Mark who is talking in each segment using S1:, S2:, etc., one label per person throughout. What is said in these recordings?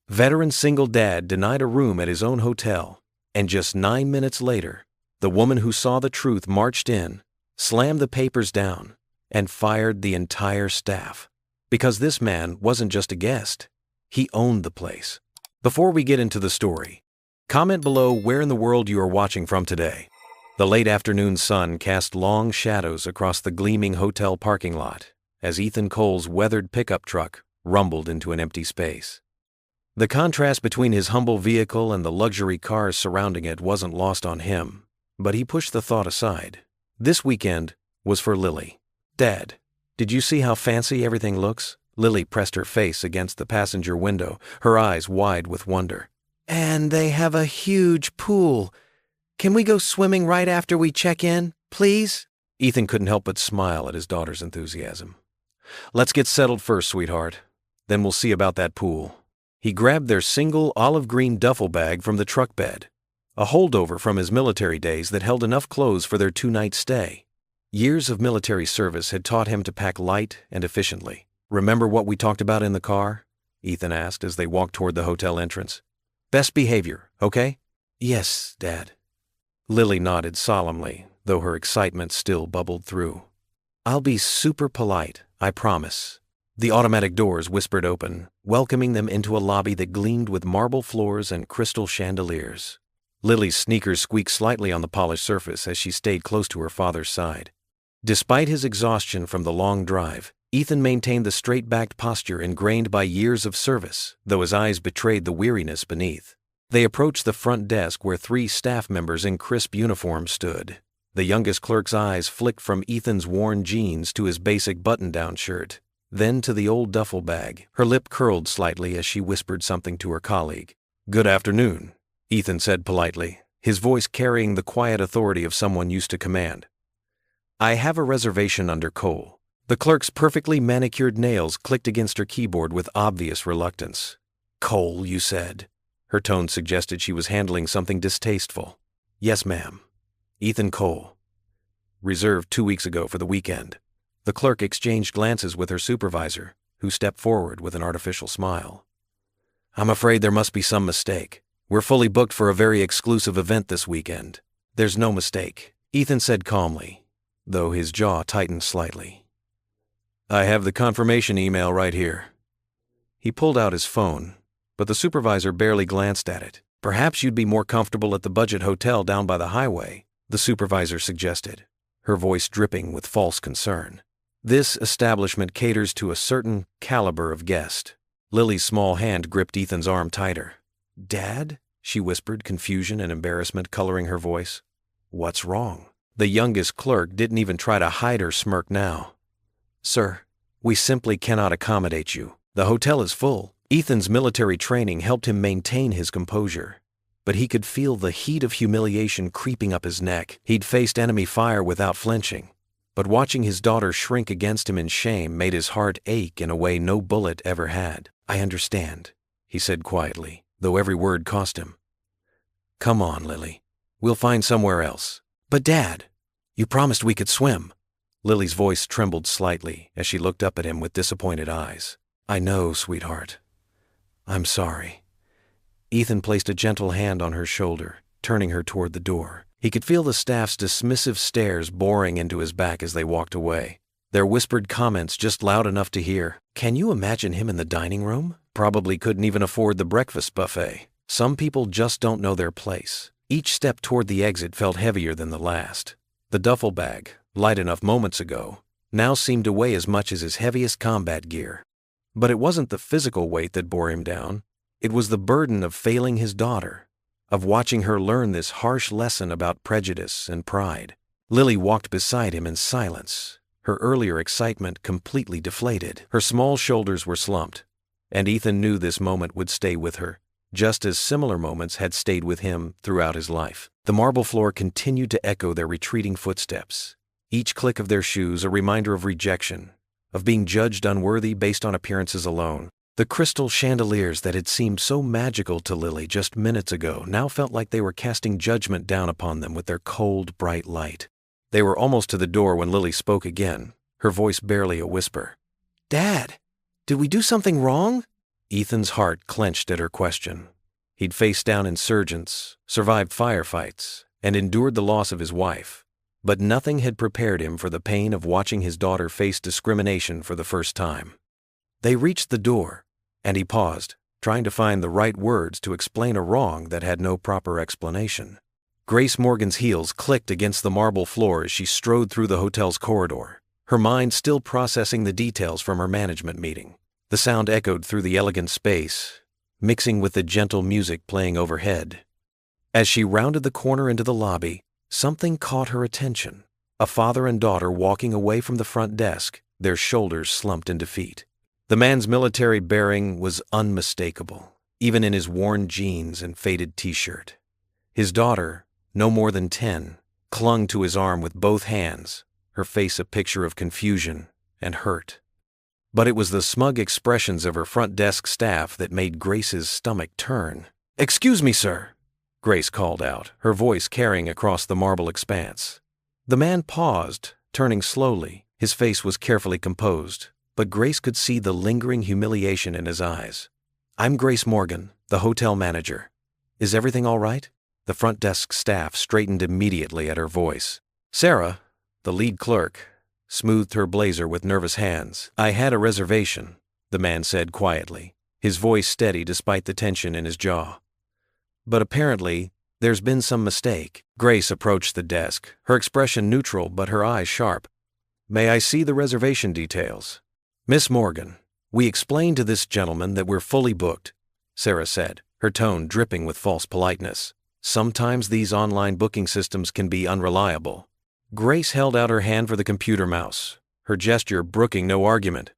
S1: Veteran single dad denied a room at his own hotel, and just 9 minutes later, the woman who saw the truth marched in, slammed the papers down, and fired the entire staff. Because this man wasn't just a guest, he owned the place. Before we get into the story, comment below where in the world you are watching from today. The late afternoon sun cast long shadows across the gleaming hotel parking lot as Ethan Cole's weathered pickup truck rumbled into an empty space. The contrast between his humble vehicle and the luxury cars surrounding it wasn't lost on him, but he pushed the thought aside. This weekend was for Lily. "Dad, did you see how fancy everything looks?" Lily pressed her face against the passenger window, her eyes wide with wonder. "And they have a huge pool. Can we go swimming right after we check in, please?" Ethan couldn't help but smile at his daughter's enthusiasm. "Let's get settled first, sweetheart. Then we'll see about that pool." He grabbed their single olive green duffel bag from the truck bed, a holdover from his military days that held enough clothes for their 2-night stay. Years of military service had taught him to pack light and efficiently. "Remember what we talked about in the car?" Ethan asked as they walked toward the hotel entrance. "Best behavior, okay?" "Yes, Dad." Lily nodded solemnly, though her excitement still bubbled through. "I'll be super polite, I promise." The automatic doors whispered open, welcoming them into a lobby that gleamed with marble floors and crystal chandeliers. Lily's sneakers squeaked slightly on the polished surface as she stayed close to her father's side. Despite his exhaustion from the long drive, Ethan maintained the straight-backed posture ingrained by years of service, though his eyes betrayed the weariness beneath. They approached the front desk where 3 staff members in crisp uniforms stood. The youngest clerk's eyes flicked from Ethan's worn jeans to his basic button-down shirt, then to the old duffel bag. Her lip curled slightly as she whispered something to her colleague. "Good afternoon," Ethan said politely, his voice carrying the quiet authority of someone used to command. "I have a reservation under Cole." The clerk's perfectly manicured nails clicked against her keyboard with obvious reluctance. "Cole, you said?" Her tone suggested she was handling something distasteful. "Yes, ma'am. Ethan Cole. Reserved 2 weeks ago for the weekend." The clerk exchanged glances with her supervisor, who stepped forward with an artificial smile. "I'm afraid there must be some mistake. We're fully booked for a very exclusive event this weekend." "There's no mistake," Ethan said calmly, though his jaw tightened slightly. "I have the confirmation email right here." He pulled out his phone, but the supervisor barely glanced at it. "Perhaps you'd be more comfortable at the budget hotel down by the highway," the supervisor suggested, her voice dripping with false concern. "This establishment caters to a certain caliber of guest." Lily's small hand gripped Ethan's arm tighter. "Dad?" she whispered, confusion and embarrassment coloring her voice. "What's wrong?" The youngest clerk didn't even try to hide her smirk now. "Sir, we simply cannot accommodate you. The hotel is full." Ethan's military training helped him maintain his composure, but he could feel the heat of humiliation creeping up his neck. He'd faced enemy fire without flinching, but watching his daughter shrink against him in shame made his heart ache in a way no bullet ever had. "I understand," he said quietly, though every word cost him. "Come on, Lily. We'll find somewhere else." "But Dad, you promised we could swim." Lily's voice trembled slightly as she looked up at him with disappointed eyes. "I know, sweetheart. I'm sorry." Ethan placed a gentle hand on her shoulder, turning her toward the door. He could feel the staff's dismissive stares boring into his back as they walked away, their whispered comments just loud enough to hear. Can you imagine him in the dining room? Probably couldn't even afford the breakfast buffet. Some people just don't know their place. Each step toward the exit felt heavier than the last. The duffel bag, light enough moments ago, now seemed to weigh as much as his heaviest combat gear. But it wasn't the physical weight that bore him down. It was the burden of failing his daughter, of watching her learn this harsh lesson about prejudice and pride. Lily walked beside him in silence, her earlier excitement completely deflated. Her small shoulders were slumped, and Ethan knew this moment would stay with her, just as similar moments had stayed with him throughout his life. The marble floor continued to echo their retreating footsteps, each click of their shoes a reminder of rejection, of being judged unworthy based on appearances alone. The crystal chandeliers that had seemed so magical to Lily just minutes ago now felt like they were casting judgment down upon them with their cold, bright light. They were almost to the door when Lily spoke again, her voice barely a whisper. "Dad, did we do something wrong?" Ethan's heart clenched at her question. He'd faced down insurgents, survived firefights, and endured the loss of his wife, but nothing had prepared him for the pain of watching his daughter face discrimination for the first time. They reached the door, and he paused, trying to find the right words to explain a wrong that had no proper explanation. Grace Morgan's heels clicked against the marble floor as she strode through the hotel's corridor, her mind still processing the details from her management meeting. The sound echoed through the elegant space, mixing with the gentle music playing overhead. As she rounded the corner into the lobby, something caught her attention. A father and daughter walking away from the front desk, their shoulders slumped in defeat. The man's military bearing was unmistakable, even in his worn jeans and faded t-shirt. His daughter, no more than 10, clung to his arm with both hands, her face a picture of confusion and hurt. But it was the smug expressions of her front desk staff that made Grace's stomach turn. "Excuse me, sir," Grace called out, her voice carrying across the marble expanse. The man paused, turning slowly. His face was carefully composed, but Grace could see the lingering humiliation in his eyes. "I'm Grace Morgan, the hotel manager. Is everything all right?" The front desk staff straightened immediately at her voice. Sarah, the lead clerk, smoothed her blazer with nervous hands. "I had a reservation," the man said quietly, his voice steady despite the tension in his jaw. "But apparently, there's been some mistake." Grace approached the desk, her expression neutral but her eyes sharp. "May I see the reservation details?" "Miss Morgan, we explained to this gentleman that we're fully booked," Sarah said, her tone dripping with false politeness. "Sometimes these online booking systems can be unreliable." Grace held out her hand for the computer mouse, her gesture brooking no argument.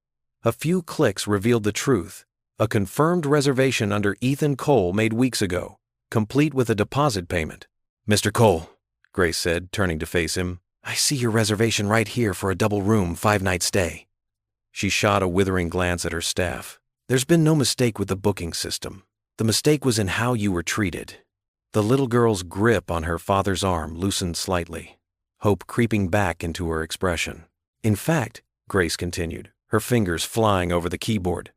S1: A few clicks revealed the truth. A confirmed reservation under Ethan Cole made weeks ago, complete with a deposit payment. "Mr. Cole," Grace said, turning to face him, "I see your reservation right here for a double room 5-night stay." She shot a withering glance at her staff. "There's been no mistake with the booking system. The mistake was in how you were treated." The little girl's grip on her father's arm loosened slightly, hope creeping back into her expression. "In fact," Grace continued, her fingers flying over the keyboard,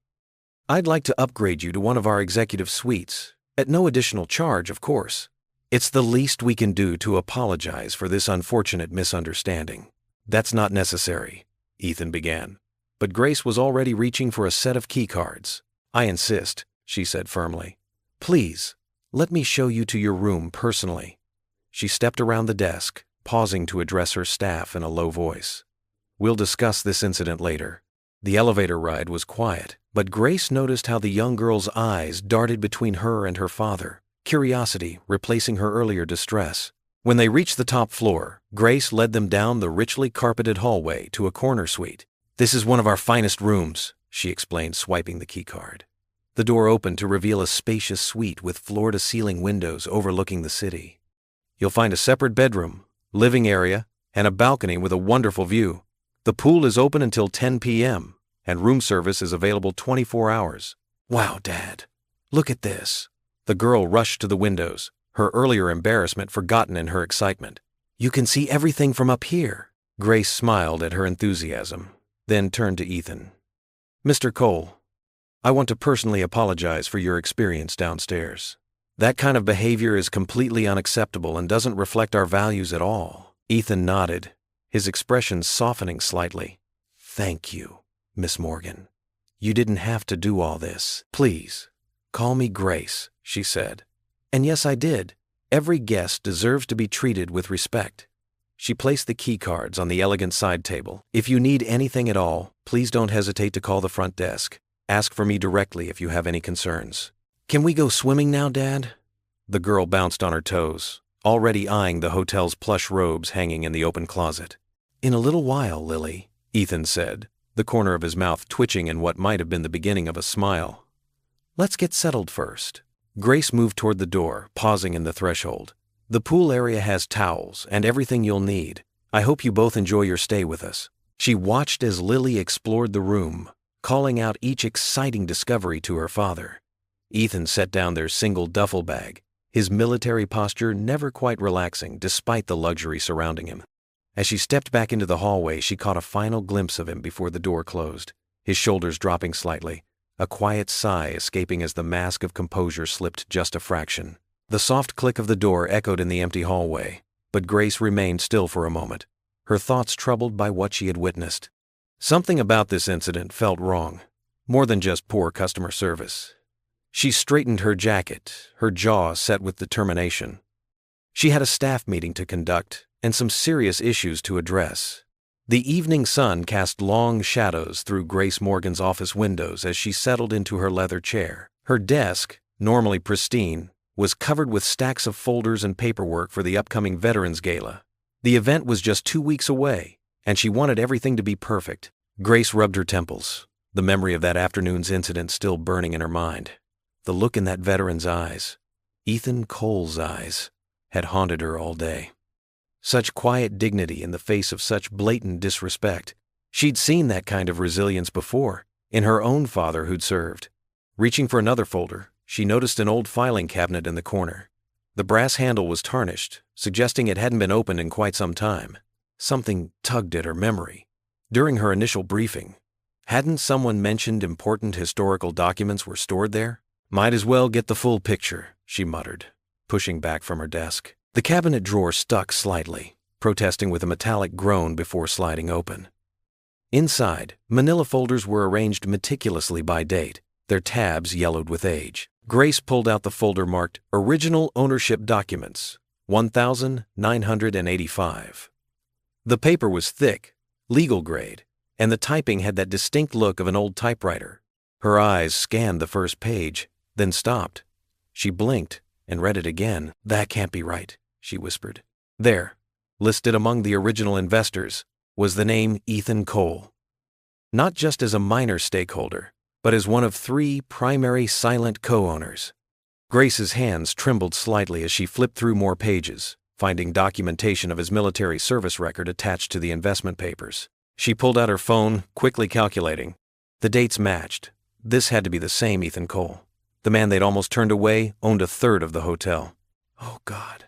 S1: "I'd like to upgrade you to one of our executive suites, at no additional charge, of course. It's the least we can do to apologize for this unfortunate misunderstanding." "That's not necessary," Ethan began, but Grace was already reaching for a set of key cards. "I insist," she said firmly. "Please, let me show you to your room personally." She stepped around the desk, pausing to address her staff in a low voice. "We'll discuss this incident later." The elevator ride was quiet, but Grace noticed how the young girl's eyes darted between her and her father, curiosity replacing her earlier distress. When they reached the top floor, Grace led them down the richly carpeted hallway to a corner suite. "This is one of our finest rooms," she explained, swiping the keycard. The door opened to reveal a spacious suite with floor-to-ceiling windows overlooking the city. "You'll find a separate bedroom, living area, and a balcony with a wonderful view. The pool is open until 10 p.m., and room service is available 24 hours. "Wow, Dad, look at this." The girl rushed to the windows, her earlier embarrassment forgotten in her excitement. "You can see everything from up here." Grace smiled at her enthusiasm, then turned to Ethan. "Mr. Cole, I want to personally apologize for your experience downstairs. That kind of behavior is completely unacceptable and doesn't reflect our values at all." Ethan nodded, his expression softening slightly. "Thank you, Miss Morgan. You didn't have to do all this. Please, call me Grace," she said. "And yes, I did. Every guest deserves to be treated with respect." She placed the key cards on the elegant side table. "If you need anything at all, please don't hesitate to call the front desk. Ask for me directly if you have any concerns." "Can we go swimming now, Dad?" The girl bounced on her toes, already eyeing the hotel's plush robes hanging in the open closet. "In a little while, Lily," Ethan said, the corner of his mouth twitching in what might have been the beginning of a smile. "Let's get settled first." Grace moved toward the door, pausing in the threshold. "The pool area has towels and everything you'll need. I hope you both enjoy your stay with us." She watched as Lily explored the room, calling out each exciting discovery to her father. Ethan set down their single duffel bag, his military posture never quite relaxing despite the luxury surrounding him. As she stepped back into the hallway, she caught a final glimpse of him before the door closed, his shoulders dropping slightly, a quiet sigh escaping as the mask of composure slipped just a fraction. The soft click of the door echoed in the empty hallway, but Grace remained still for a moment, her thoughts troubled by what she had witnessed. Something about this incident felt wrong, more than just poor customer service. She straightened her jacket, her jaw set with determination. She had a staff meeting to conduct and some serious issues to address. The evening sun cast long shadows through Grace Morgan's office windows as she settled into her leather chair. Her desk, normally pristine, was covered with stacks of folders and paperwork for the upcoming Veterans Gala. The event was just 2 weeks away, and she wanted everything to be perfect. Grace rubbed her temples, the memory of that afternoon's incident still burning in her mind. The look in that veteran's eyes, Ethan Cole's eyes, had haunted her all day. Such quiet dignity in the face of such blatant disrespect. She'd seen that kind of resilience before, in her own father who'd served. Reaching for another folder, she noticed an old filing cabinet in the corner. The brass handle was tarnished, suggesting it hadn't been opened in quite some time. Something tugged at her memory. During her initial briefing, hadn't someone mentioned important historical documents were stored there? Might as well get the full picture, she muttered, pushing back from her desk. The cabinet drawer stuck slightly, protesting with a metallic groan before sliding open. Inside, manila folders were arranged meticulously by date, their tabs yellowed with age. Grace pulled out the folder marked Original Ownership Documents, 1985. The paper was thick, legal grade, and the typing had that distinct look of an old typewriter. Her eyes scanned the first page, then stopped. She blinked and read it again. "That can't be right," she whispered. There, listed among the original investors, was the name Ethan Cole. Not just as a minor stakeholder, but as one of 3 primary silent co-owners. Grace's hands trembled slightly as she flipped through more pages, finding documentation of his military service record attached to the investment papers. She pulled out her phone, quickly calculating. The dates matched. This had to be the same Ethan Cole. The man they'd almost turned away owned a third of the hotel. Oh, God.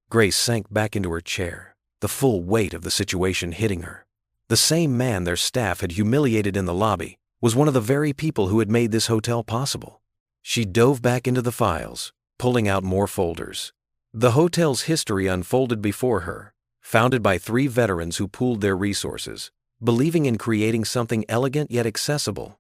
S1: Grace sank back into her chair, the full weight of the situation hitting her. The same man their staff had humiliated in the lobby was one of the very people who had made this hotel possible. She dove back into the files, pulling out more folders. The hotel's history unfolded before her, founded by 3 veterans who pooled their resources, believing in creating something elegant yet accessible.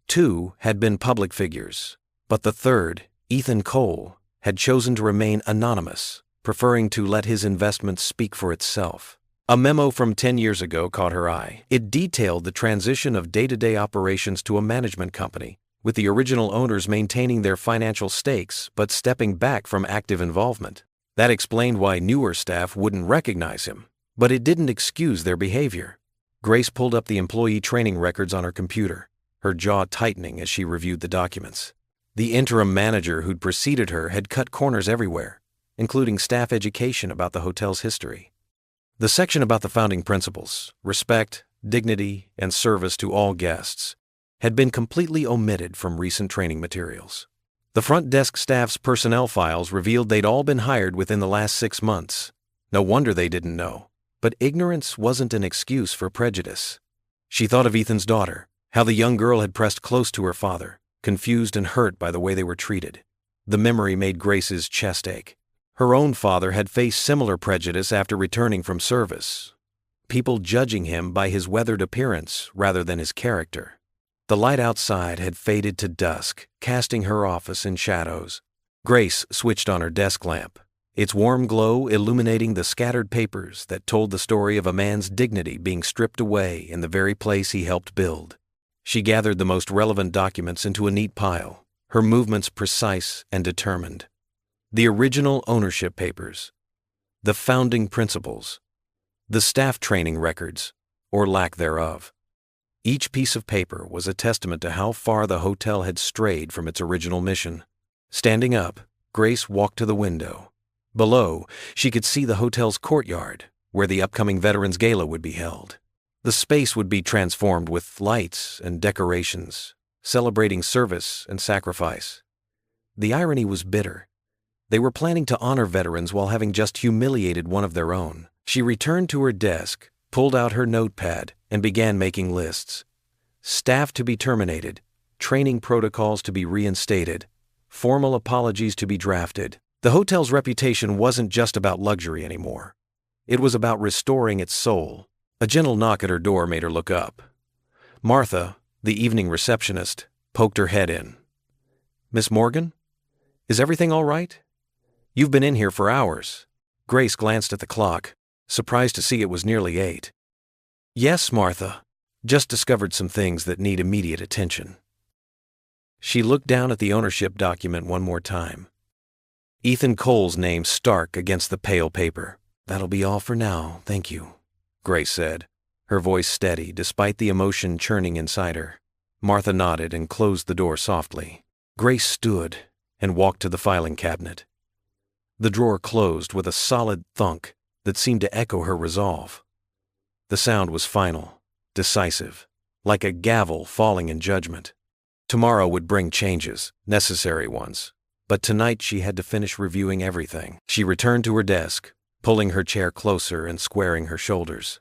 S1: 2 had been public figures, but the third, Ethan Cole, had chosen to remain anonymous, preferring to let his investment speak for itself. A memo from 10 years ago caught her eye. It detailed the transition of day-to-day operations to a management company, with the original owners maintaining their financial stakes but stepping back from active involvement. That explained why newer staff wouldn't recognize him, but it didn't excuse their behavior. Grace pulled up the employee training records on her computer, her jaw tightening as she reviewed the documents. The interim manager who'd preceded her had cut corners everywhere, including staff education about the hotel's history. The section about the founding principles, respect, dignity, and service to all guests, had been completely omitted from recent training materials. The front desk staff's personnel files revealed they'd all been hired within the last 6 months. No wonder they didn't know, but ignorance wasn't an excuse for prejudice. She thought of Ethan's daughter, how the young girl had pressed close to her father, confused and hurt by the way they were treated. The memory made Grace's chest ache. Her own father had faced similar prejudice after returning from service, people judging him by his weathered appearance rather than his character. The light outside had faded to dusk, casting her office in shadows. Grace switched on her desk lamp, its warm glow illuminating the scattered papers that told the story of a man's dignity being stripped away in the very place he helped build. She gathered the most relevant documents into a neat pile, her movements precise and determined. The original ownership papers, the founding principles, the staff training records, or lack thereof. Each piece of paper was a testament to how far the hotel had strayed from its original mission. Standing up, Grace walked to the window. Below, she could see the hotel's courtyard, where the upcoming Veterans Gala would be held. The space would be transformed with lights and decorations, celebrating service and sacrifice. The irony was bitter. They were planning to honor veterans while having just humiliated one of their own. She returned to her desk, pulled out her notepad, and began making lists. Staff to be terminated, training protocols to be reinstated, formal apologies to be drafted. The hotel's reputation wasn't just about luxury anymore. It was about restoring its soul. A gentle knock at her door made her look up. Martha, the evening receptionist, poked her head in. "Miss Morgan? Is everything all right? You've been in here for hours." Grace glanced at the clock, surprised to see it was nearly 8. "Yes, Martha. Just discovered some things that need immediate attention." She looked down at the ownership document one more time. Ethan Cole's name stark against the pale paper. "That'll be all for now, thank you," Grace said, her voice steady despite the emotion churning inside her. Martha nodded and closed the door softly. Grace stood and walked to the filing cabinet. The drawer closed with a solid thunk that seemed to echo her resolve. The sound was final, decisive, like a gavel falling in judgment. Tomorrow would bring changes, necessary ones, but tonight she had to finish reviewing everything. She returned to her desk, pulling her chair closer and squaring her shoulders.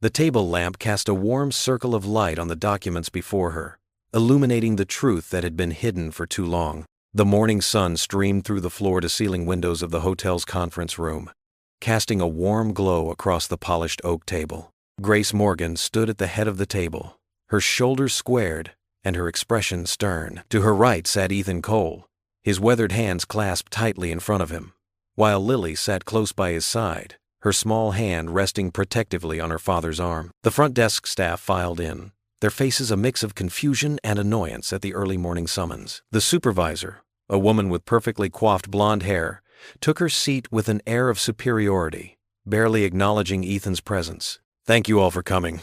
S1: The table lamp cast a warm circle of light on the documents before her, illuminating the truth that had been hidden for too long. The morning sun streamed through the floor-to-ceiling windows of the hotel's conference room, casting a warm glow across the polished oak table. Grace Morgan stood at the head of the table, her shoulders squared and her expression stern. To her right sat Ethan Cole, his weathered hands clasped tightly in front of him, while Lily sat close by his side, her small hand resting protectively on her father's arm. The front desk staff filed in, their faces a mix of confusion and annoyance at the early morning summons. The supervisor, a woman with perfectly coiffed blonde hair, took her seat with an air of superiority, barely acknowledging Ethan's presence. "Thank you all for coming,"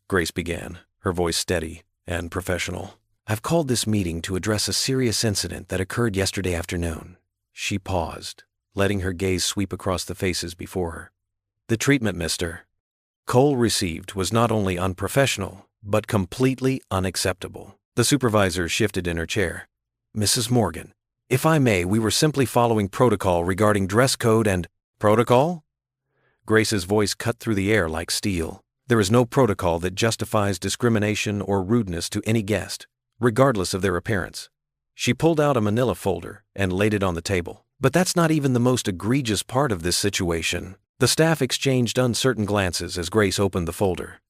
S1: Grace began, her voice steady and professional. "I've called this meeting to address a serious incident that occurred yesterday afternoon." She paused, letting her gaze sweep across the faces before her. "The treatment Mr. Cole received was not only unprofessional, but completely unacceptable." The supervisor shifted in her chair. "Mrs. Morgan, if I may, we were simply following protocol regarding dress code and—" "Protocol?" Grace's voice cut through the air like steel. "There is no protocol that justifies discrimination or rudeness to any guest, regardless of their appearance." She pulled out a manila folder and laid it on the table. "But that's not even the most egregious part of this situation." The staff exchanged uncertain glances as Grace opened the folder.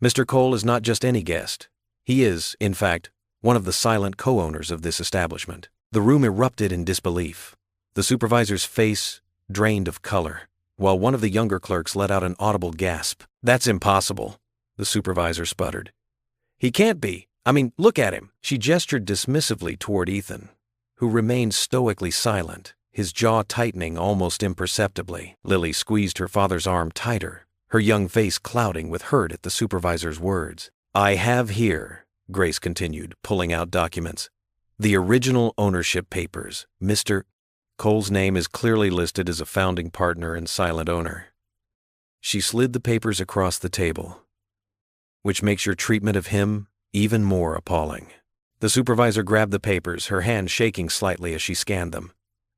S1: "Mr. Cole is not just any guest. He is, in fact, one of the silent co-owners of this establishment." The room erupted in disbelief. The supervisor's face drained of color, while one of the younger clerks let out an audible gasp. "That's impossible," the supervisor sputtered. "He can't be. I mean, look at him." She gestured dismissively toward Ethan, who remained stoically silent, his jaw tightening almost imperceptibly. Lily squeezed her father's arm tighter, her young face clouding with hurt at the supervisor's words. "I have here," Grace continued, pulling out documents, "the original ownership papers. Mr. Cole's name is clearly listed as a founding partner and silent owner." She slid the papers across the table. "Which makes your treatment of him even more appalling." The supervisor grabbed the papers, her hand shaking slightly as she scanned them.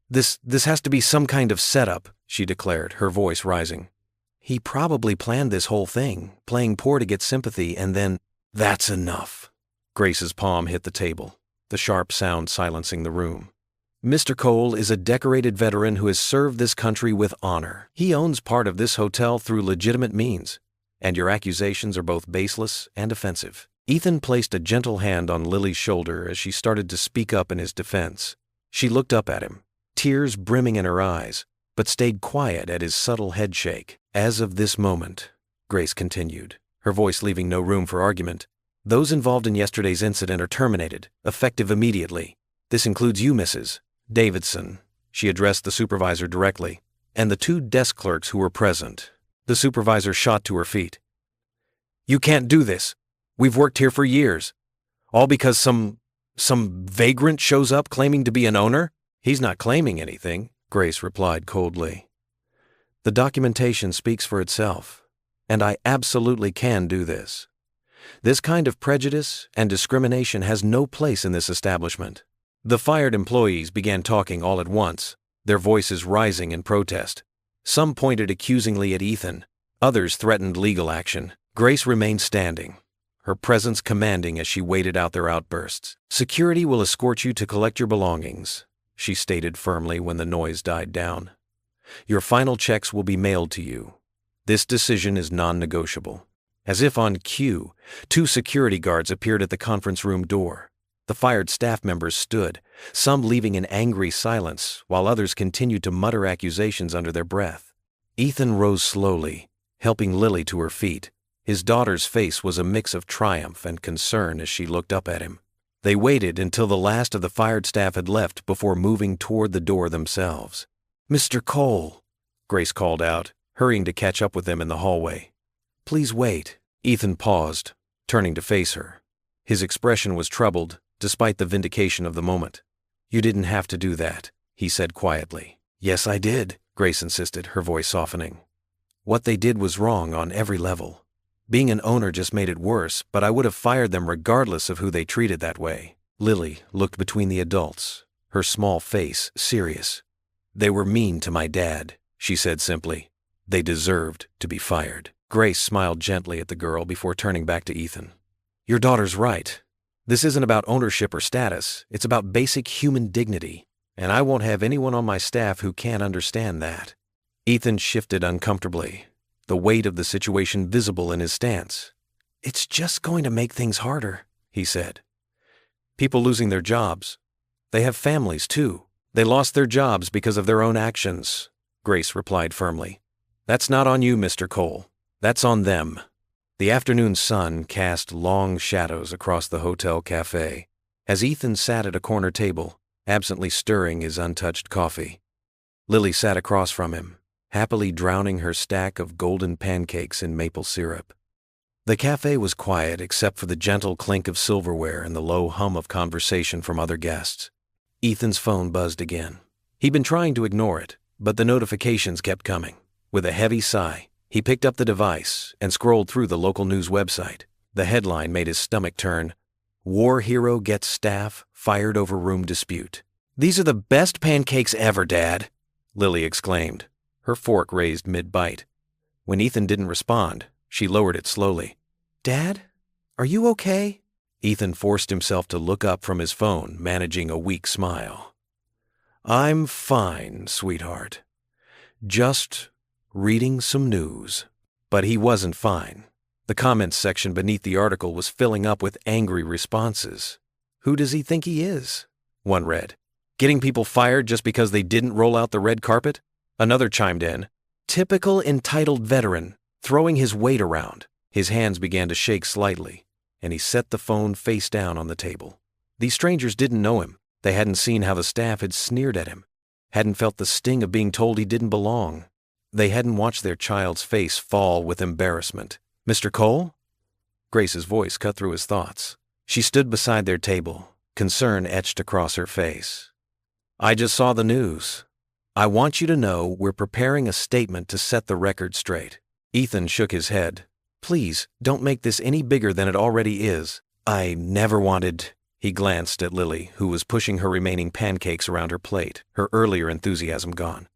S1: This has to be some kind of setup," she declared, her voice rising. "He probably planned this whole thing, playing poor to get sympathy, and then—" "That's enough." Grace's palm hit the table, the sharp sound silencing the room. "Mr. Cole is a decorated veteran who has served this country with honor. He owns part of this hotel through legitimate means, and your accusations are both baseless and offensive." Ethan placed a gentle hand on Lily's shoulder as she started to speak up in his defense. She looked up at him, tears brimming in her eyes, but stayed quiet at his subtle head shake. "As of this moment," Grace continued, her voice leaving no room for argument, "those involved in yesterday's incident are terminated, effective immediately. This includes you, Mrs. Davidson," she addressed the supervisor directly, "and the 2 desk clerks who were present." The supervisor shot to her feet. "You can't do this. We've worked here for years. All because some vagrant shows up claiming to be an owner?" "He's not claiming anything," Grace replied coldly. "The documentation speaks for itself, and I absolutely can do this. This kind of prejudice and discrimination has no place in this establishment." The fired employees began talking all at once, their voices rising in protest. Some pointed accusingly at Ethan, others threatened legal action. Grace remained standing, her presence commanding as she waited out their outbursts. "Security will escort you to collect your belongings," she stated firmly when the noise died down. "Your final checks will be mailed to you. This decision is non-negotiable." As if on cue, 2 security guards appeared at the conference room door. The fired staff members stood, some leaving in angry silence, while others continued to mutter accusations under their breath. Ethan rose slowly, helping Lily to her feet. His daughter's face was a mix of triumph and concern as she looked up at him. They waited until the last of the fired staff had left before moving toward the door themselves. "Mr. Cole," Grace called out, hurrying to catch up with them in the hallway. "Please wait." Ethan paused, turning to face her. His expression was troubled, despite the vindication of the moment. "You didn't have to do that," he said quietly. "Yes, I did," Grace insisted, her voice softening. "What they did was wrong on every level. Being an owner just made it worse, but I would have fired them regardless of who they treated that way." Lily looked between the adults, her small face serious. "They were mean to my dad," she said simply. "They deserved to be fired." Grace smiled gently at the girl before turning back to Ethan. "Your daughter's right. This isn't about ownership or status. It's about basic human dignity, and I won't have anyone on my staff who can't understand that." Ethan shifted uncomfortably, the weight of the situation visible in his stance. "It's just going to make things harder," he said. "People losing their jobs. They have families, too. They lost their jobs because of their own actions," Grace replied firmly. "That's not on you, Mr. Cole. That's on them." The afternoon sun cast long shadows across the hotel cafe as Ethan sat at a corner table, absently stirring his untouched coffee. Lily sat across from him, happily drowning her stack of golden pancakes in maple syrup. The cafe was quiet except for the gentle clink of silverware and the low hum of conversation from other guests. Ethan's phone buzzed again. He'd been trying to ignore it, but the notifications kept coming. With a heavy sigh, he picked up the device and scrolled through the local news website. The headline made his stomach turn. "War hero gets staff fired over room dispute." "These are the best pancakes ever, Dad," Lily exclaimed, her fork raised mid-bite. When Ethan didn't respond, she lowered it slowly. "Dad, are you okay?" Ethan forced himself to look up from his phone, managing a weak smile. "I'm fine, sweetheart. Just reading some news." But he wasn't fine. The comments section beneath the article was filling up with angry responses. "Who does he think he is?" one read. "Getting people fired just because they didn't roll out the red carpet?" Another chimed in. "Typical entitled veteran, throwing his weight around." His hands began to shake slightly, and he set the phone face down on the table. These strangers didn't know him. They hadn't seen how the staff had sneered at him, hadn't felt the sting of being told he didn't belong. They hadn't watched their child's face fall with embarrassment. "Mr. Cole?" Grace's voice cut through his thoughts. She stood beside their table, concern etched across her face. "I just saw the news. I want you to know we're preparing a statement to set the record straight." Ethan shook his head. "Please, don't make this any bigger than it already is. I never wanted—" He glanced at Lily, who was pushing her remaining pancakes around her plate, her earlier enthusiasm gone.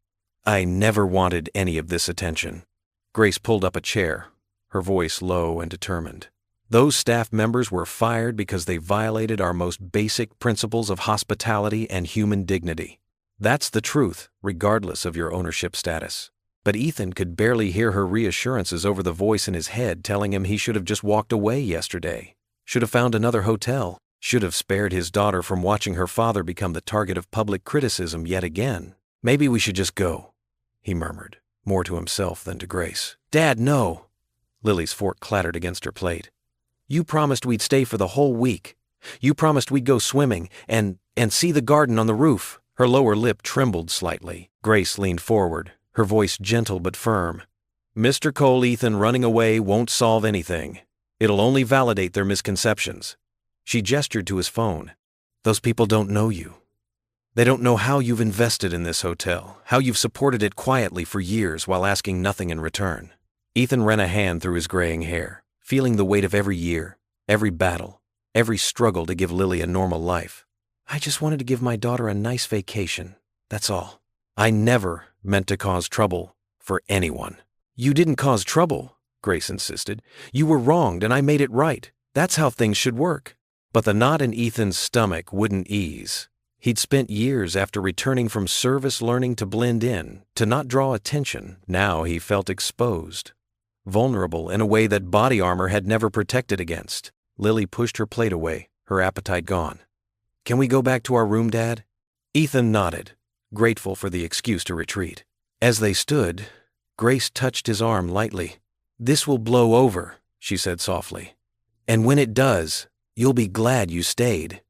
S1: "I never wanted any of this attention." Grace pulled up a chair, her voice low and determined. "Those staff members were fired because they violated our most basic principles of hospitality and human dignity. That's the truth, regardless of your ownership status." But Ethan could barely hear her reassurances over the voice in his head telling him he should have just walked away yesterday, should have found another hotel, should have spared his daughter from watching her father become the target of public criticism yet again. "Maybe we should just go," he murmured, more to himself than to Grace. "Dad, no." Lily's fork clattered against her plate. "You promised we'd stay for the whole week. You promised we'd go swimming and see the garden on the roof." Her lower lip trembled slightly. Grace leaned forward, her voice gentle but firm. "Mr. Cole, Ethan running away won't solve anything. It'll only validate their misconceptions." She gestured to his phone. "Those people don't know you. They don't know how you've invested in this hotel, how you've supported it quietly for years while asking nothing in return." Ethan ran a hand through his graying hair, feeling the weight of every year, every battle, every struggle to give Lily a normal life. "I just wanted to give my daughter a nice vacation, that's all. I never meant to cause trouble for anyone." "You didn't cause trouble," Grace insisted. "You were wronged and I made it right. That's how things should work. But the knot in Ethan's stomach wouldn't ease. He'd spent years after returning from service learning to blend in, to not draw attention. Now he felt exposed, vulnerable in a way that body armor had never protected against. Lily pushed her plate away, her appetite gone. "Can we go back to our room, Dad?" Ethan nodded, grateful for the excuse to retreat. As they stood, Grace touched his arm lightly. "This will blow over," she said softly. "And when it does, you'll be glad you stayed."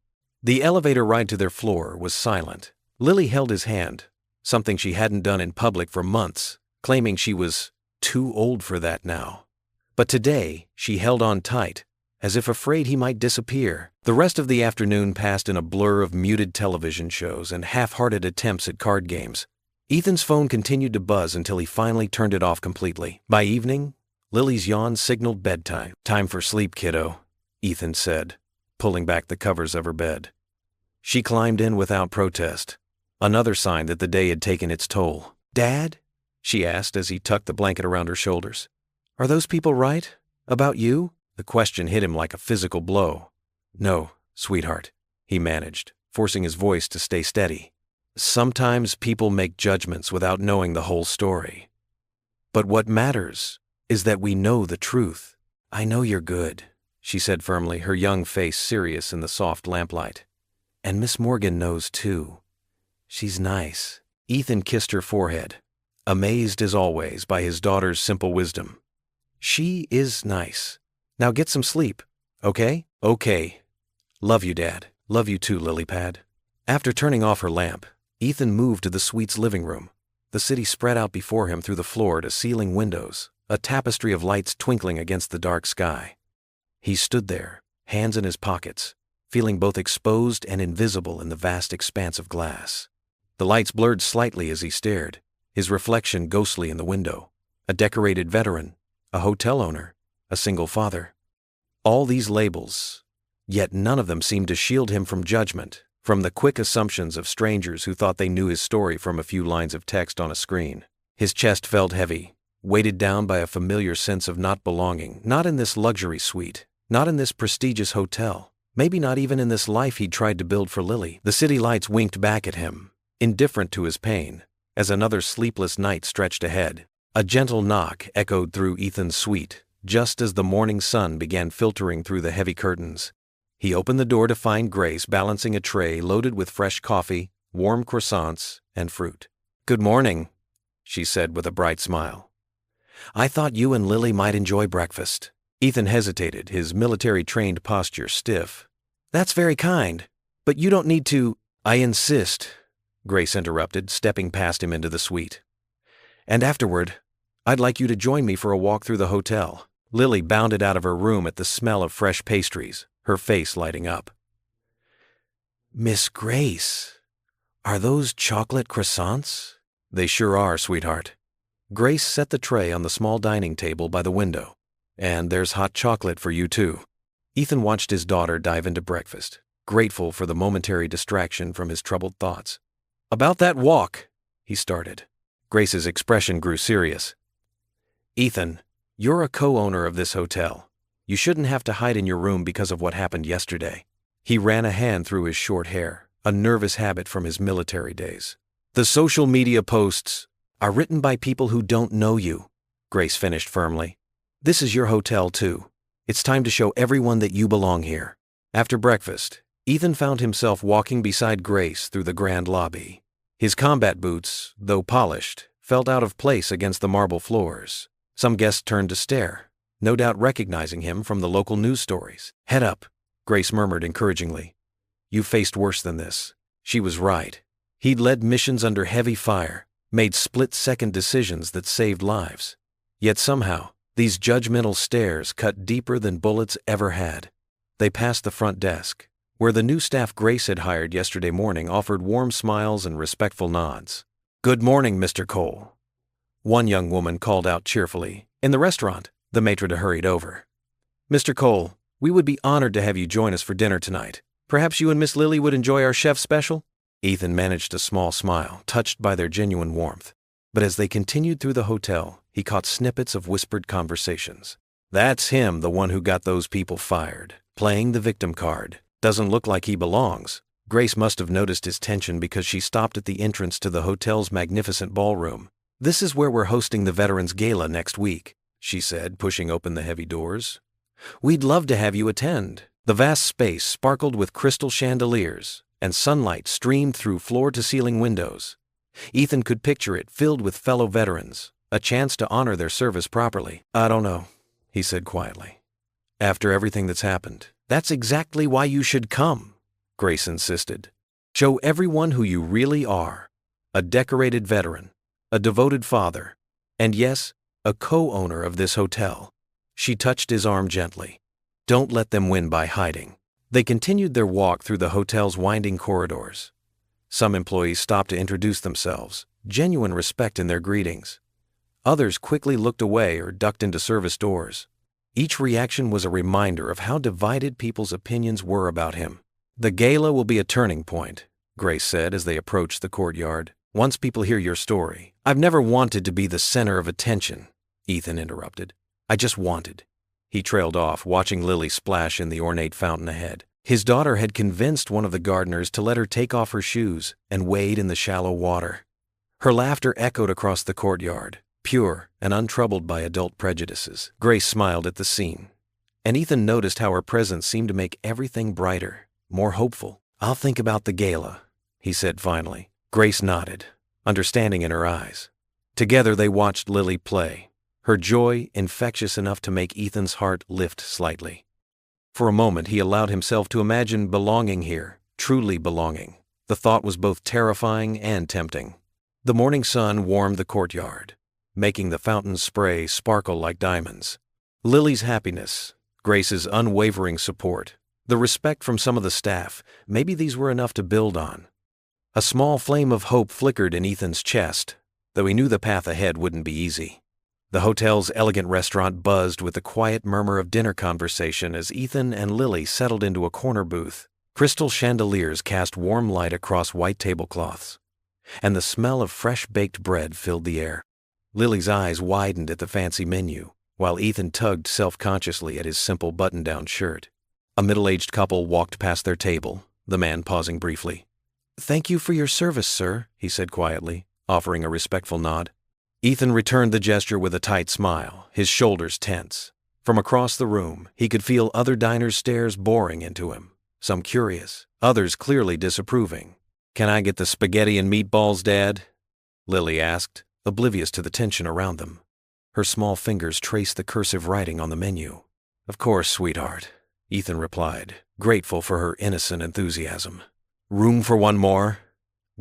S1: The elevator ride to their floor was silent. Lily held his hand, something she hadn't done in public for months, claiming she was too old for that now. But today, she held on tight, as if afraid he might disappear. The rest of the afternoon passed in a blur of muted television shows and half-hearted attempts at card games. Ethan's phone continued to buzz until he finally turned it off completely. By evening, Lily's yawn signaled bedtime. "Time for sleep, kiddo," Ethan said, pulling back the covers of her bed. She climbed in without protest, another sign that the day had taken its toll. "Dad?" she asked as he tucked the blanket around her shoulders. "Are those people right? About you?" The question hit him like a physical blow. "No, sweetheart," he managed, forcing his voice to stay steady. "Sometimes people make judgments without knowing the whole story. But what matters is that we know the truth." "I know you're good," she said firmly, her young face serious in the soft lamplight. "And Miss Morgan knows too. She's nice." Ethan kissed her forehead, amazed as always by his daughter's simple wisdom. "She is nice. Now get some sleep, okay?" "Okay. Love you, Dad." "Love you too, Lilypad." After turning off her lamp, Ethan moved to the suite's living room. The city spread out before him through the floor-to-ceiling windows, a tapestry of lights twinkling against the dark sky. He stood there, hands in his pockets, feeling both exposed and invisible in the vast expanse of glass. The lights blurred slightly as he stared, his reflection ghostly in the window. A decorated veteran, a hotel owner, a single father. All these labels, yet none of them seemed to shield him from judgment, from the quick assumptions of strangers who thought they knew his story from a few lines of text on a screen. His chest felt heavy, weighted down by a familiar sense of not belonging, not in this luxury suite, not in this prestigious hotel, maybe not even in this life he'd tried to build for Lily. The city lights winked back at him, indifferent to his pain, as another sleepless night stretched ahead. A gentle knock echoed through Ethan's suite, just as the morning sun began filtering through the heavy curtains. He opened the door to find Grace balancing a tray loaded with fresh coffee, warm croissants, and fruit. "Good morning," she said with a bright smile. "I thought you and Lily might enjoy breakfast." Ethan hesitated, his military-trained posture stiff. "That's very kind, but you don't need to—" "I insist," Grace interrupted, stepping past him into the suite. "And afterward, I'd like you to join me for a walk through the hotel." Lily bounded out of her room at the smell of fresh pastries, her face lighting up. "Miss Grace, are those chocolate croissants?" "They sure are, sweetheart." Grace set the tray on the small dining table by the window. "And there's hot chocolate for you too." Ethan watched his daughter dive into breakfast, grateful for the momentary distraction from his troubled thoughts. "About that walk," he started. Grace's expression grew serious. "Ethan, you're a co-owner of this hotel. You shouldn't have to hide in your room because of what happened yesterday." He ran a hand through his short hair, a nervous habit from his military days. "The social media posts are written by people who don't know you," Grace finished firmly. "This is your hotel too. It's time to show everyone that you belong here." After breakfast, Ethan found himself walking beside Grace through the grand lobby. His combat boots, though polished, felt out of place against the marble floors. Some guests turned to stare, no doubt recognizing him from the local news stories. "Head up," Grace murmured encouragingly. "You faced worse than this." She was right. He'd led missions under heavy fire, made split-second decisions that saved lives. Yet somehow, these judgmental stares cut deeper than bullets ever had. They passed the front desk, where the new staff Grace had hired yesterday morning offered warm smiles and respectful nods. "Good morning, Mr. Cole," one young woman called out cheerfully. In the restaurant, the maitre d' hurried over. "Mr. Cole, we would be honored to have you join us for dinner tonight. Perhaps you and Miss Lily would enjoy our chef's special?" Ethan managed a small smile, touched by their genuine warmth. But as they continued through the hotel, he caught snippets of whispered conversations. That's him, the one who got those people fired. Playing the victim card. Doesn't look like he belongs. Grace must have noticed his tension because she stopped at the entrance to the hotel's magnificent ballroom. This is where we're hosting the Veterans Gala next week, she said, pushing open the heavy doors. We'd love to have you attend. The vast space sparkled with crystal chandeliers, and sunlight streamed through floor-to-ceiling windows. Ethan could picture it filled with fellow veterans, a chance to honor their service properly. I don't know, he said quietly. After everything that's happened, that's exactly why you should come, Grace insisted. Show everyone who you really are. A decorated veteran, a devoted father, and yes, a co-owner of this hotel. She touched his arm gently. Don't let them win by hiding. They continued their walk through the hotel's winding corridors. Some employees stopped to introduce themselves, genuine respect in their greetings. Others quickly looked away or ducked into service doors. Each reaction was a reminder of how divided people's opinions were about him. The gala will be a turning point, Grace said as they approached the courtyard. Once people hear your story. I've never wanted to be the center of attention, Ethan interrupted. I just wanted. He trailed off, watching Lily splash in the ornate fountain ahead. His daughter had convinced one of the gardeners to let her take off her shoes and wade in the shallow water. Her laughter echoed across the courtyard, pure and untroubled by adult prejudices. Grace smiled at the scene, and Ethan noticed how her presence seemed to make everything brighter, more hopeful. I'll think about the gala, he said finally. Grace nodded, understanding in her eyes. Together they watched Lily play, her joy infectious enough to make Ethan's heart lift slightly. For a moment he allowed himself to imagine belonging here, truly belonging. The thought was both terrifying and tempting. The morning sun warmed the courtyard, making the fountain's spray sparkle like diamonds. Lily's happiness, Grace's unwavering support, the respect from some of the staff, maybe these were enough to build on. A small flame of hope flickered in Ethan's chest, though he knew the path ahead wouldn't be easy. The hotel's elegant restaurant buzzed with the quiet murmur of dinner conversation as Ethan and Lily settled into a corner booth. Crystal chandeliers cast warm light across white tablecloths, and the smell of fresh-baked bread filled the air. Lily's eyes widened at the fancy menu, while Ethan tugged self-consciously at his simple button-down shirt. A middle-aged couple walked past their table, the man pausing briefly. Thank you for your service, sir, he said quietly, offering a respectful nod. Ethan returned the gesture with a tight smile, his shoulders tense. From across the room, he could feel other diners' stares boring into him, some curious, others clearly disapproving. Can I get the spaghetti and meatballs, Dad? Lily asked, oblivious to the tension around them. Her small fingers traced the cursive writing on the menu. Of course, sweetheart, Ethan replied, grateful for her innocent enthusiasm. Room for one more?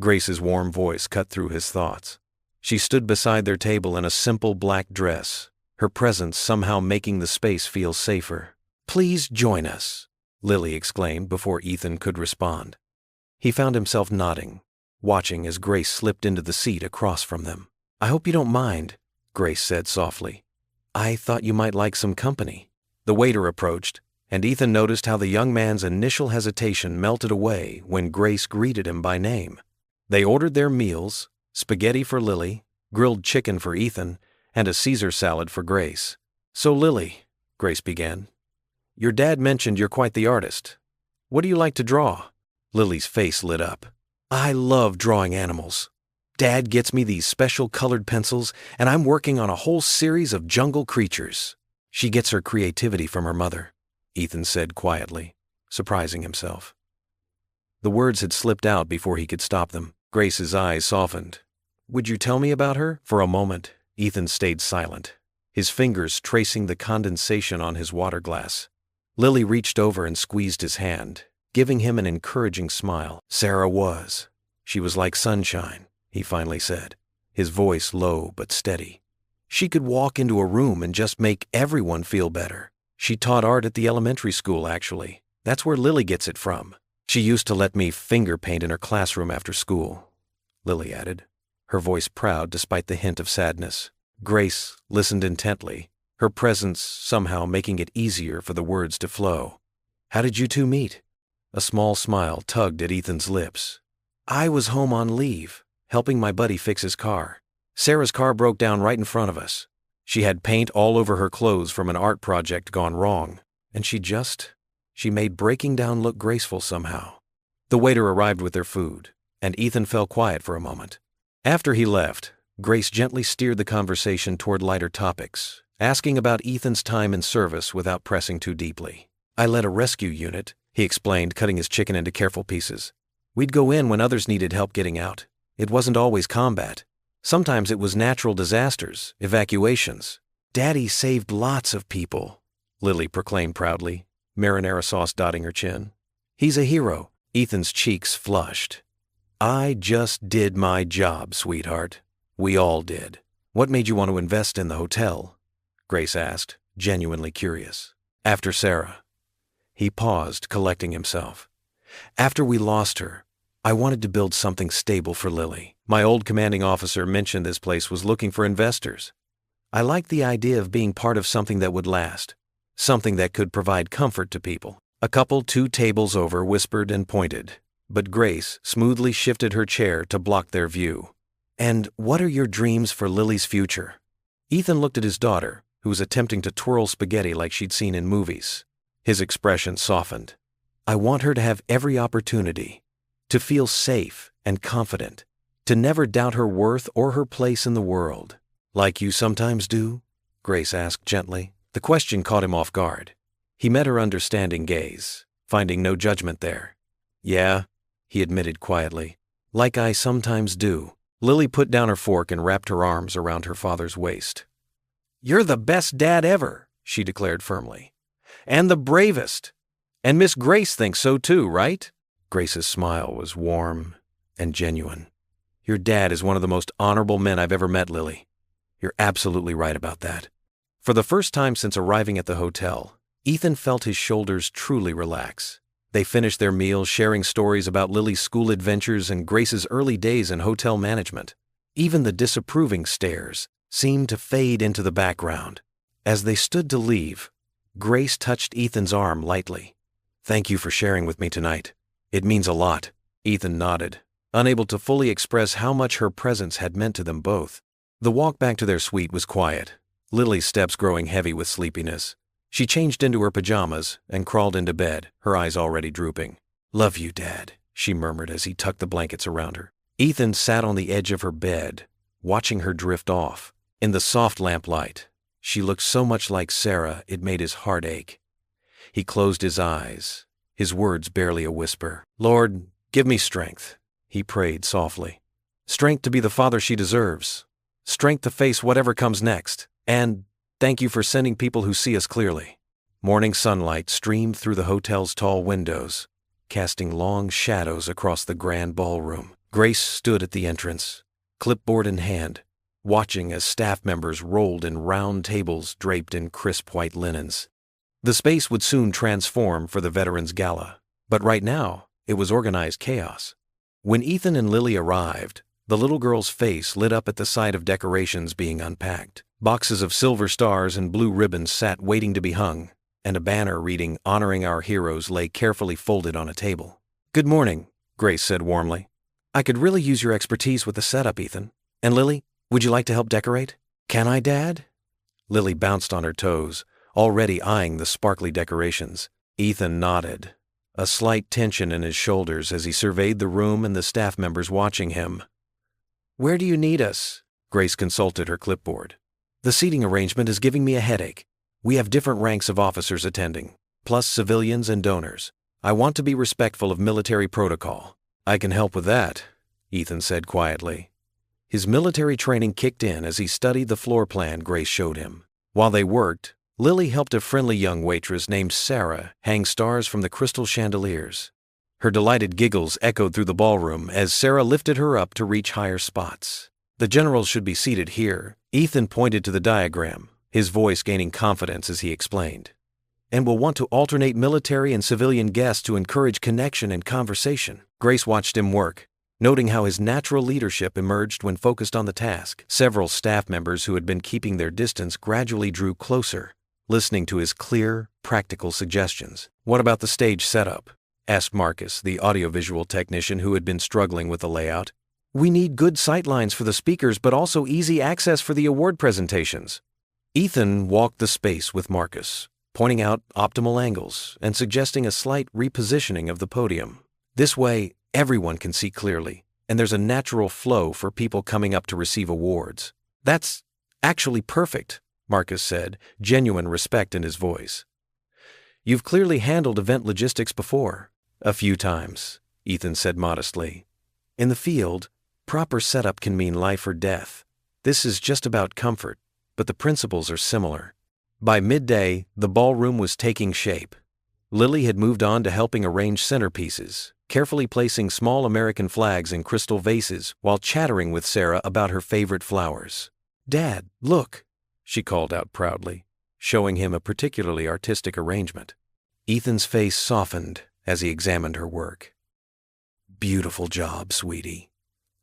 S1: Grace's warm voice cut through his thoughts. She stood beside their table in a simple black dress, her presence somehow making the space feel safer. Please join us, Lily exclaimed before Ethan could respond. He found himself nodding, watching as Grace slipped into the seat across from them. I hope you don't mind, Grace said softly. I thought you might like some company. The waiter approached, and Ethan noticed how the young man's initial hesitation melted away when Grace greeted him by name. They ordered their meals, spaghetti for Lily, grilled chicken for Ethan, and a Caesar salad for Grace. So Lily, Grace began, your dad mentioned you're quite the artist. What do you like to draw? Lily's face lit up. I love drawing animals. Dad gets me these special colored pencils, and I'm working on a whole series of jungle creatures. She gets her creativity from her mother, Ethan said quietly, surprising himself. The words had slipped out before he could stop them. Grace's eyes softened. Would you tell me about her? For a moment, Ethan stayed silent, his fingers tracing the condensation on his water glass. Lily reached over and squeezed his hand, giving him an encouraging smile. Sarah was. She was like sunshine, he finally said, his voice low but steady. She could walk into a room and just make everyone feel better. She taught art at the elementary school, actually. That's where Lily gets it from. She used to let me finger paint in her classroom after school, Lily added, her voice proud despite the hint of sadness. Grace listened intently, her presence somehow making it easier for the words to flow. How did you two meet? A small smile tugged at Ethan's lips. I was home on leave, helping my buddy fix his car. Sarah's car broke down right in front of us. She had paint all over her clothes from an art project gone wrong, and she made breaking down look graceful somehow. The waiter arrived with their food, and Ethan fell quiet for a moment. After he left, Grace gently steered the conversation toward lighter topics, asking about Ethan's time in service without pressing too deeply. "I led a rescue unit," he explained, cutting his chicken into careful pieces. "We'd go in when others needed help getting out. It wasn't always combat. Sometimes it was natural disasters, evacuations. Daddy saved lots of people," Lily proclaimed proudly, marinara sauce dotting her chin. "He's a hero." Ethan's cheeks flushed. "I just did my job, sweetheart. We all did." "What made you want to invest in the hotel?" Grace asked, genuinely curious. "After Sarah." He paused, collecting himself. "After we lost her, I wanted to build something stable for Lily. My old commanding officer mentioned this place was looking for investors. I liked the idea of being part of something that would last, something that could provide comfort to people." A couple 2 tables over whispered and pointed, but Grace smoothly shifted her chair to block their view. "And what are your dreams for Lily's future?" Ethan looked at his daughter, who was attempting to twirl spaghetti like she'd seen in movies. His expression softened. "I want her to have every opportunity, to feel safe and confident, to never doubt her worth or her place in the world." "Like you sometimes do?" Grace asked gently. The question caught him off guard. He met her understanding gaze, finding no judgment there. "Yeah," he admitted quietly. "Like I sometimes do." Lily put down her fork and wrapped her arms around her father's waist. "You're the best dad ever," she declared firmly. "And the bravest. And Miss Grace thinks so too, right?" Grace's smile was warm and genuine. "Your dad is one of the most honorable men I've ever met, Lily. You're absolutely right about that." For the first time since arriving at the hotel, Ethan felt his shoulders truly relax. They finished their meal sharing stories about Lily's school adventures and Grace's early days in hotel management. Even the disapproving stares seemed to fade into the background. As they stood to leave, Grace touched Ethan's arm lightly. "Thank you for sharing with me tonight. It means a lot." Ethan nodded, unable to fully express how much her presence had meant to them both. The walk back to their suite was quiet, Lily's steps growing heavy with sleepiness. She changed into her pajamas and crawled into bed, her eyes already drooping. "Love you, Dad," she murmured as he tucked the blankets around her. Ethan sat on the edge of her bed, watching her drift off. In the soft lamplight, she looked so much like Sarah it made his heart ache. He closed his eyes, his words barely a whisper. "Lord, give me strength," he prayed softly. "Strength to be the father she deserves. Strength to face whatever comes next. And thank you for sending people who see us clearly." Morning sunlight streamed through the hotel's tall windows, casting long shadows across the grand ballroom. Grace stood at the entrance, clipboard in hand, watching as staff members rolled in round tables draped in crisp white linens. The space would soon transform for the Veterans Gala, but right now it was organized chaos. When Ethan and Lily arrived, the little girl's face lit up at the sight of decorations being unpacked. Boxes of silver stars and blue ribbons sat waiting to be hung, and a banner reading "Honoring Our Heroes" lay carefully folded on a table. "Good morning," Grace said warmly. "I could really use your expertise with the setup, Ethan. And Lily, would you like to help decorate?" "Can I, Dad?" Lily bounced on her toes, already eyeing the sparkly decorations. Ethan nodded, a slight tension in his shoulders as he surveyed the room and the staff members watching him. "Where do you need us?" Grace consulted her clipboard. "The seating arrangement is giving me a headache. We have different ranks of officers attending, plus civilians and donors. I want to be respectful of military protocol." "I can help with that," Ethan said quietly. His military training kicked in as he studied the floor plan Grace showed him. While they worked, Lily helped a friendly young waitress named Sarah hang stars from the crystal chandeliers. Her delighted giggles echoed through the ballroom as Sarah lifted her up to reach higher spots. "The generals should be seated here." Ethan pointed to the diagram, his voice gaining confidence as he explained. "And will want to alternate military and civilian guests to encourage connection and conversation." Grace watched him work, noting how his natural leadership emerged when focused on the task. Several staff members who had been keeping their distance gradually drew closer, listening to his clear, practical suggestions. "What about the stage setup?" asked Marcus, the audiovisual technician who had been struggling with the layout. "We need good sightlines for the speakers but also easy access for the award presentations." Ethan walked the space with Marcus, pointing out optimal angles and suggesting a slight repositioning of the podium. This way, everyone can see clearly, and there's a natural flow for people coming up to receive awards. That's actually perfect, Marcus said, genuine respect in his voice. You've clearly handled event logistics before. A few times, Ethan said modestly. In the field, proper setup can mean life or death. This is just about comfort, but the principles are similar. By midday, the ballroom was taking shape. Lily had moved on to helping arrange centerpieces, carefully placing small American flags in crystal vases while chattering with Sarah about her favorite flowers. "Dad, look," she called out proudly, showing him a particularly artistic arrangement. Ethan's face softened as he examined her work. "Beautiful job, sweetie.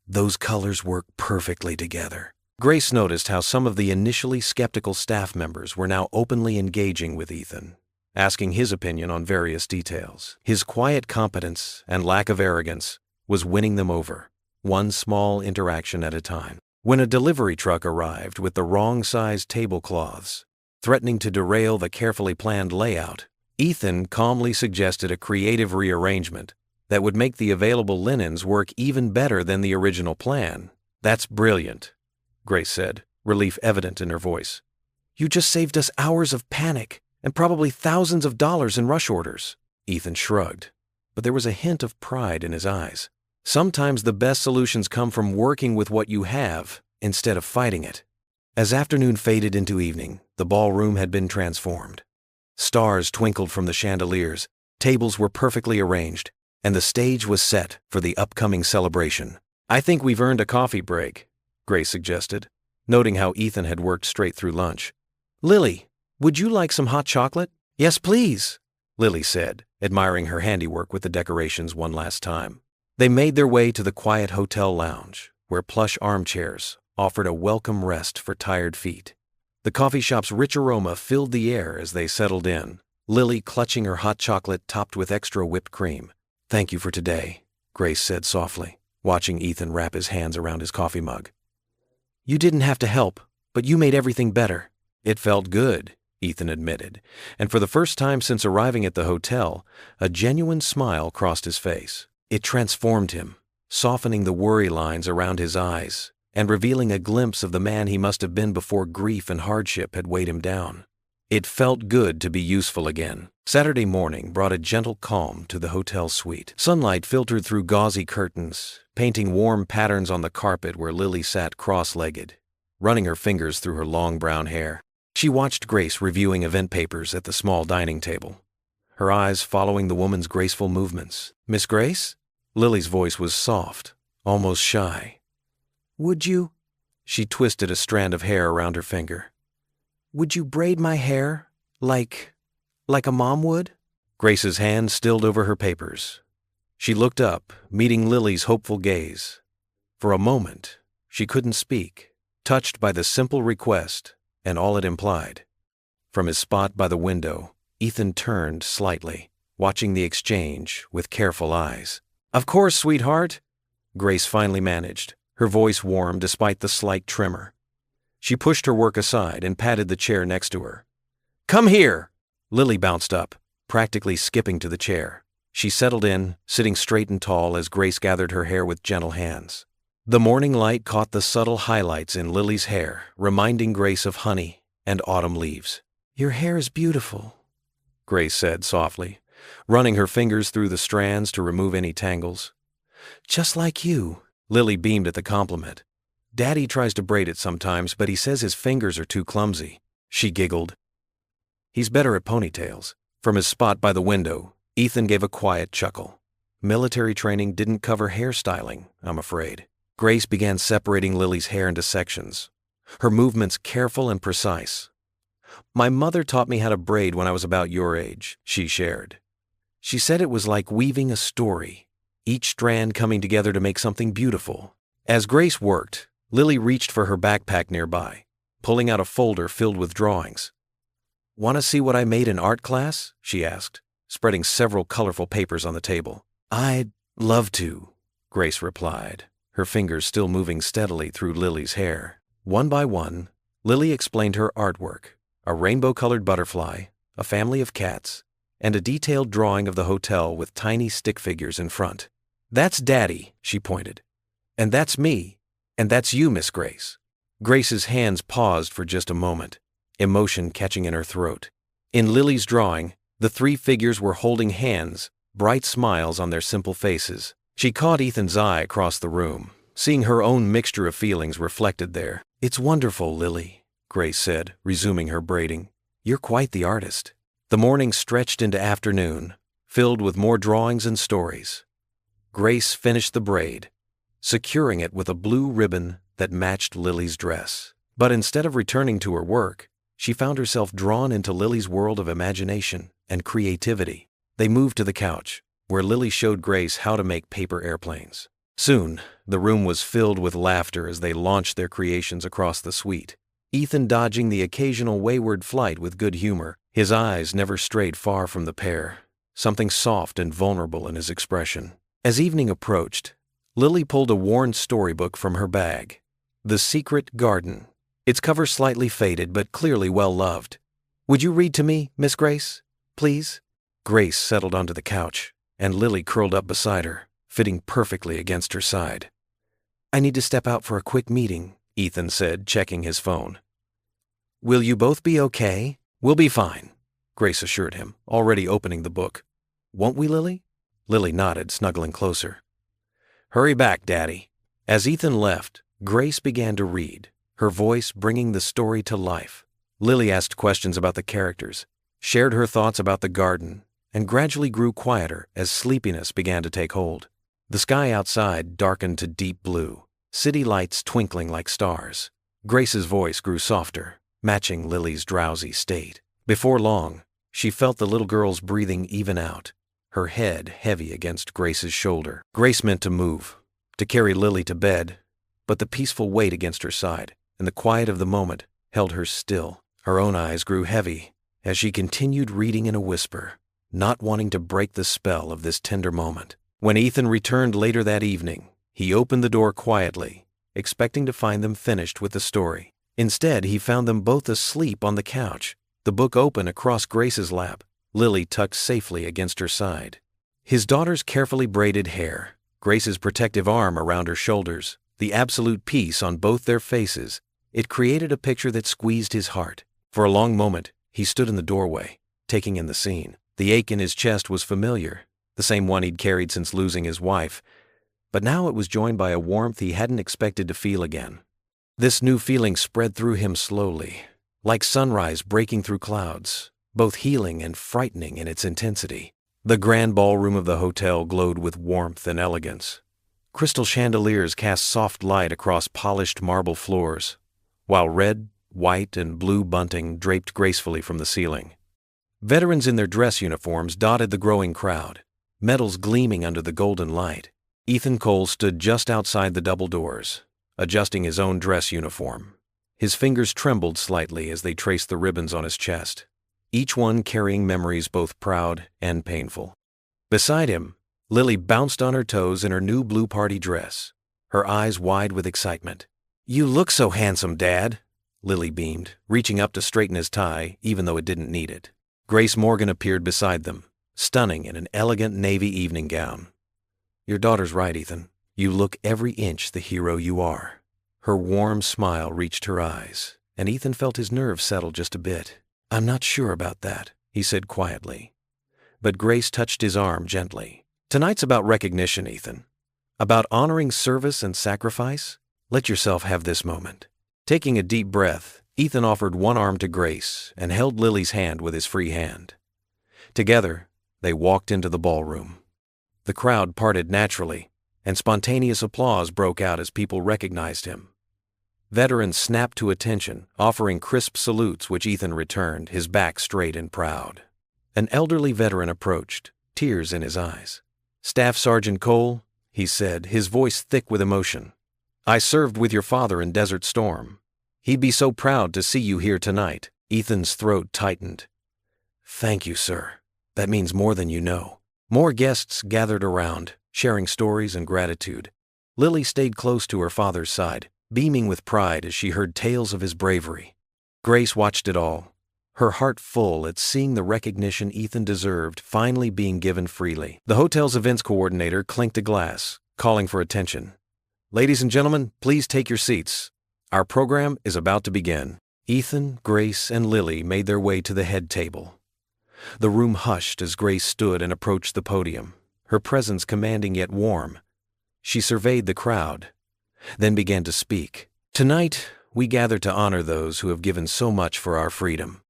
S1: Those colors work perfectly together." Grace noticed how some of the initially skeptical staff members were now openly engaging with Ethan, asking his opinion on various details. His quiet competence and lack of arrogance was winning them over, one small interaction at a time. When a delivery truck arrived with the wrong-sized tablecloths, threatening to derail the carefully planned layout, Ethan calmly suggested a creative rearrangement that would make the available linens work even better than the original plan. "That's brilliant," Grace said, relief evident in her voice. "You just saved us hours of panic and probably thousands of dollars in rush orders." Ethan shrugged, but there was a hint of pride in his eyes. Sometimes the best solutions come from working with what you have instead of fighting it. As afternoon faded into evening, the ballroom had been transformed. Stars twinkled from the chandeliers, tables were perfectly arranged, and the stage was set for the upcoming celebration. "I think we've earned a coffee break," Grace suggested, noting how Ethan had worked straight through lunch. "Lily, would you like some hot chocolate?" "Yes, please," Lily said, admiring her handiwork with the decorations one last time. They made their way to the quiet hotel lounge, where plush armchairs offered a welcome rest for tired feet. The coffee shop's rich aroma filled the air as they settled in, Lily clutching her hot chocolate topped with extra whipped cream. "Thank you for today," Grace said softly, watching Ethan wrap his hands around his coffee mug. "You didn't have to help, but you made everything better." "It felt good," Ethan admitted, and for the first time since arriving at the hotel, a genuine smile crossed his face. It transformed him, softening the worry lines around his eyes and revealing a glimpse of the man he must have been before grief and hardship had weighed him down. It felt good to be useful again. Saturday morning brought a gentle calm to the hotel suite. Sunlight filtered through gauzy curtains, painting warm patterns on the carpet where Lily sat cross-legged, running her fingers through her long brown hair. She watched Grace reviewing event papers at the small dining table, her eyes following the woman's graceful movements. "Miss Grace?" Lily's voice was soft, almost shy. "Would you?" She twisted a strand of hair around her finger. "Would you braid my hair like a mom would?" Grace's hand stilled over her papers. She looked up, meeting Lily's hopeful gaze. For a moment, she couldn't speak, touched by the simple request and all it implied. From his spot by the window, Ethan turned slightly, watching the exchange with careful eyes. "Of course, sweetheart," Grace finally managed, her voice warm despite the slight tremor. She pushed her work aside and patted the chair next to her. "Come here!" Lily bounced up, practically skipping to the chair. She settled in, sitting straight and tall as Grace gathered her hair with gentle hands. The morning light caught the subtle highlights in Lily's hair, reminding Grace of honey and autumn leaves. "Your hair is beautiful," Grace said softly, running her fingers through the strands to remove any tangles. "Just like you," Lily beamed at the compliment. "Daddy tries to braid it sometimes, but he says his fingers are too clumsy." She giggled. "He's better at ponytails." From his spot by the window, Ethan gave a quiet chuckle. Military training didn't cover hairstyling, I'm afraid. Grace began separating Lily's hair into sections, her movements careful and precise. "My mother taught me how to braid when I was about your age," she shared. "She said it was like weaving a story, each strand coming together to make something beautiful." As Grace worked, Lily reached for her backpack nearby, pulling out a folder filled with drawings. "Want to see what I made in art class?" she asked, spreading several colorful papers on the table. "I'd love to," Grace replied, her fingers still moving steadily through Lily's hair. One by one, Lily explained her artwork, a rainbow-colored butterfly, a family of cats, and a detailed drawing of the hotel with tiny stick figures in front. "That's Daddy," she pointed. "And that's me. And that's you, Miss Grace." Grace's hands paused for just a moment, emotion catching in her throat. In Lily's drawing, the three figures were holding hands, bright smiles on their simple faces. She caught Ethan's eye across the room, seeing her own mixture of feelings reflected there. "It's wonderful, Lily," Grace said, resuming her braiding. "You're quite the artist." The morning stretched into afternoon, filled with more drawings and stories. Grace finished the braid, securing it with a blue ribbon that matched Lily's dress. But instead of returning to her work, she found herself drawn into Lily's world of imagination and creativity. They moved to the couch, where Lily showed Grace how to make paper airplanes. Soon, the room was filled with laughter as they launched their creations across the suite. Ethan dodging the occasional wayward flight with good humor, his eyes never strayed far from the pair, something soft and vulnerable in his expression. As evening approached, Lily pulled a worn storybook from her bag. The Secret Garden. Its cover slightly faded but clearly well-loved. "Would you read to me, Miss Grace? Please?" Grace settled onto the couch, and Lily curled up beside her, fitting perfectly against her side. "I need to step out for a quick meeting," Ethan said, checking his phone. "Will you both be okay?" "We'll be fine," Grace assured him, already opening the book. "Won't we, Lily?" Lily nodded, snuggling closer. "Hurry back, Daddy." As Ethan left, Grace began to read, her voice bringing the story to life. Lily asked questions about the characters, shared her thoughts about the garden, and gradually grew quieter as sleepiness began to take hold. The sky outside darkened to deep blue, city lights twinkling like stars. Grace's voice grew softer, matching Lily's drowsy state. Before long, she felt the little girl's breathing even out, her head heavy against Grace's shoulder. Grace meant to move, to carry Lily to bed, but the peaceful weight against her side and the quiet of the moment held her still. Her own eyes grew heavy as she continued reading in a whisper, not wanting to break the spell of this tender moment. When Ethan returned later that evening, he opened the door quietly, expecting to find them finished with the story. Instead, he found them both asleep on the couch, the book open across Grace's lap, Lily tucked safely against her side. His daughter's carefully braided hair, Grace's protective arm around her shoulders, the absolute peace on both their faces, it created a picture that squeezed his heart. For a long moment, he stood in the doorway, taking in the scene. The ache in his chest was familiar, the same one he'd carried since losing his wife, but now it was joined by a warmth he hadn't expected to feel again. This new feeling spread through him slowly, like sunrise breaking through clouds, both healing and frightening in its intensity. The grand ballroom of the hotel glowed with warmth and elegance. Crystal chandeliers cast soft light across polished marble floors, while red, white, and blue bunting draped gracefully from the ceiling. Veterans in their dress uniforms dotted the growing crowd, medals gleaming under the golden light. Ethan Cole stood just outside the double doors, adjusting his own dress uniform. His fingers trembled slightly as they traced the ribbons on his chest, each one carrying memories both proud and painful. Beside him, Lily bounced on her toes in her new blue party dress, her eyes wide with excitement. "You look so handsome, Dad," Lily beamed, reaching up to straighten his tie even though it didn't need it. Grace Morgan appeared beside them, stunning in an elegant navy evening gown. "Your daughter's right, Ethan. You look every inch the hero you are." Her warm smile reached her eyes, and Ethan felt his nerves settle just a bit. "I'm not sure about that," he said quietly. But Grace touched his arm gently. "Tonight's about recognition, Ethan. About honoring service and sacrifice. Let yourself have this moment." Taking a deep breath, Ethan offered one arm to Grace and held Lily's hand with his free hand. Together, they walked into the ballroom. The crowd parted naturally, and spontaneous applause broke out as people recognized him. Veterans snapped to attention, offering crisp salutes which Ethan returned, his back straight and proud. An elderly veteran approached, tears in his eyes. "Staff Sergeant Cole," he said, his voice thick with emotion. "I served with your father in Desert Storm. He'd be so proud to see you here tonight." Ethan's throat tightened. "Thank you, sir. That means more than you know." More guests gathered around, sharing stories and gratitude. Lily stayed close to her father's side, beaming with pride as she heard tales of his bravery. Grace watched it all, her heart full at seeing the recognition Ethan deserved finally being given freely. The hotel's events coordinator clinked a glass, calling for attention. "Ladies and gentlemen, please take your seats. Our program is about to begin." Ethan, Grace, and Lily made their way to the head table. The room hushed as Grace stood and approached the podium, her presence commanding yet warm. She surveyed the crowd, then began to speak. "Tonight, we gather to honor those who have given so much for our freedom.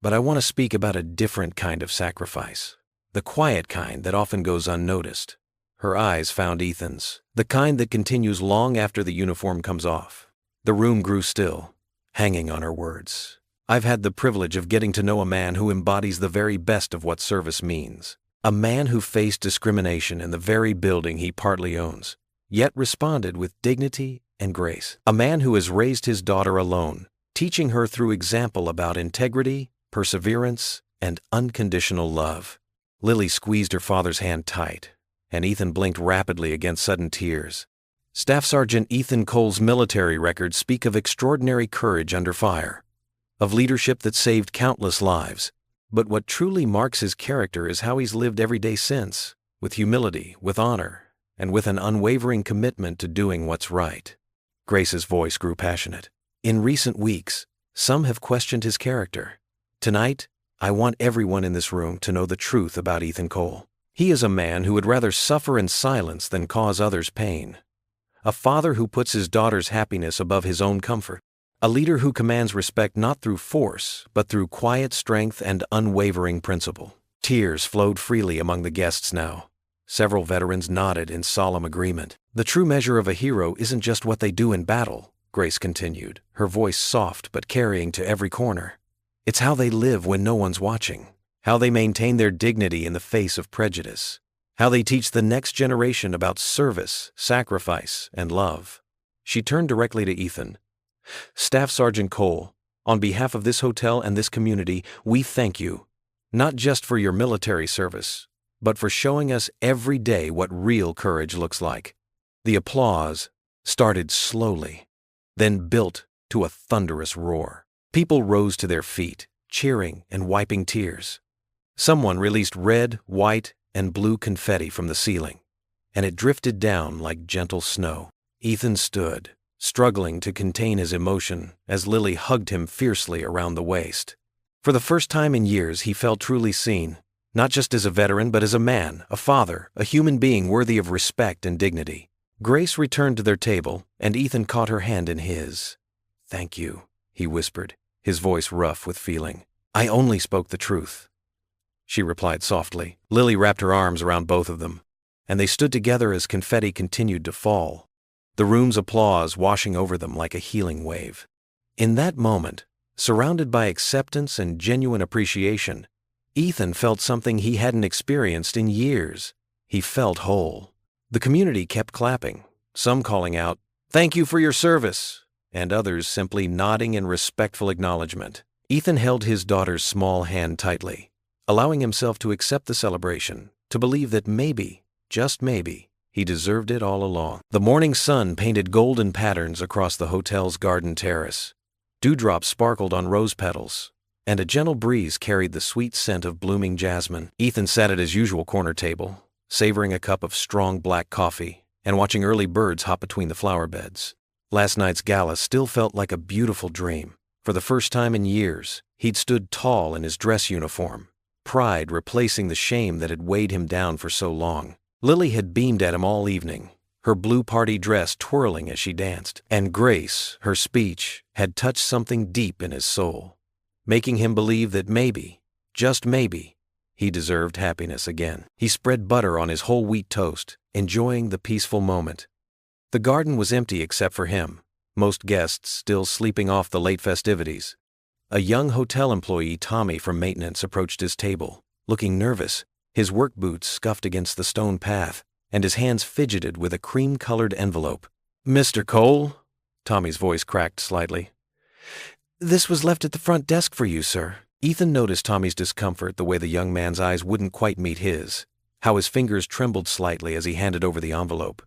S1: But I want to speak about a different kind of sacrifice, the quiet kind that often goes unnoticed." Her eyes found Ethan's, the kind that continues long after the uniform comes off. The room grew still, hanging on her words. "I've had the privilege of getting to know a man who embodies the very best of what service means. A man who faced discrimination in the very building he partly owns, yet responded with dignity and grace. A man who has raised his daughter alone, teaching her through example about integrity, perseverance, and unconditional love." Lily squeezed her father's hand tight, and Ethan blinked rapidly against sudden tears. Staff Sergeant Ethan Cole's military records speak of extraordinary courage under fire, of leadership that saved countless lives. But what truly marks his character is how he's lived every day since, with humility, with honor, and with an unwavering commitment to doing what's right. Grace's voice grew passionate. "In recent weeks, some have questioned his character. Tonight, I want everyone in this room to know the truth about Ethan Cole. He is a man who would rather suffer in silence than cause others pain. A father who puts his daughter's happiness above his own comfort. A leader who commands respect not through force, but through quiet strength and unwavering principle." Tears flowed freely among the guests now. Several veterans nodded in solemn agreement. "The true measure of a hero isn't just what they do in battle," Grace continued, her voice soft but carrying to every corner. "It's how they live when no one's watching, how they maintain their dignity in the face of prejudice, how they teach the next generation about service, sacrifice, and love." She turned directly to Ethan. "Staff Sergeant Cole, on behalf of this hotel and this community, we thank you, not just for your military service, but for showing us every day what real courage looks like." The applause started slowly, then built to a thunderous roar. People rose to their feet, cheering and wiping tears. Someone released red, white, and blue confetti from the ceiling, and it drifted down like gentle snow. Ethan stood, struggling to contain his emotion as Lily hugged him fiercely around the waist. For the first time in years, he felt truly seen, not just as a veteran, but as a man, a father, a human being worthy of respect and dignity. Grace returned to their table, and Ethan caught her hand in his. "Thank you," he whispered, his voice rough with feeling. "I only spoke the truth," she replied softly. Lily wrapped her arms around both of them, and they stood together as confetti continued to fall, the room's applause washing over them like a healing wave. In that moment, surrounded by acceptance and genuine appreciation, Ethan felt something he hadn't experienced in years. He felt whole. The community kept clapping, some calling out, "Thank you for your service," and others simply nodding in respectful acknowledgement. Ethan held his daughter's small hand tightly, allowing himself to accept the celebration, to believe that maybe, just maybe, he deserved it all along. The morning sun painted golden patterns across the hotel's garden terrace. Dewdrops sparkled on rose petals, and a gentle breeze carried the sweet scent of blooming jasmine. Ethan sat at his usual corner table, savoring a cup of strong black coffee and watching early birds hop between the flower beds. Last night's gala still felt like a beautiful dream. For the first time in years, he'd stood tall in his dress uniform, pride replacing the shame that had weighed him down for so long. Lily had beamed at him all evening, her blue party dress twirling as she danced, and Grace, her speech, had touched something deep in his soul, making him believe that maybe, just maybe, he deserved happiness again. He spread butter on his whole wheat toast, enjoying the peaceful moment. The garden was empty except for him, most guests still sleeping off the late festivities. A young hotel employee, Tommy from maintenance, approached his table, looking nervous, his work boots scuffed against the stone path, and his hands fidgeted with a cream-colored envelope. "Mr. Cole?" Tommy's voice cracked slightly. "This was left at the front desk for you, sir." Ethan noticed Tommy's discomfort, the way the young man's eyes wouldn't quite meet his, how his fingers trembled slightly as he handed over the envelope.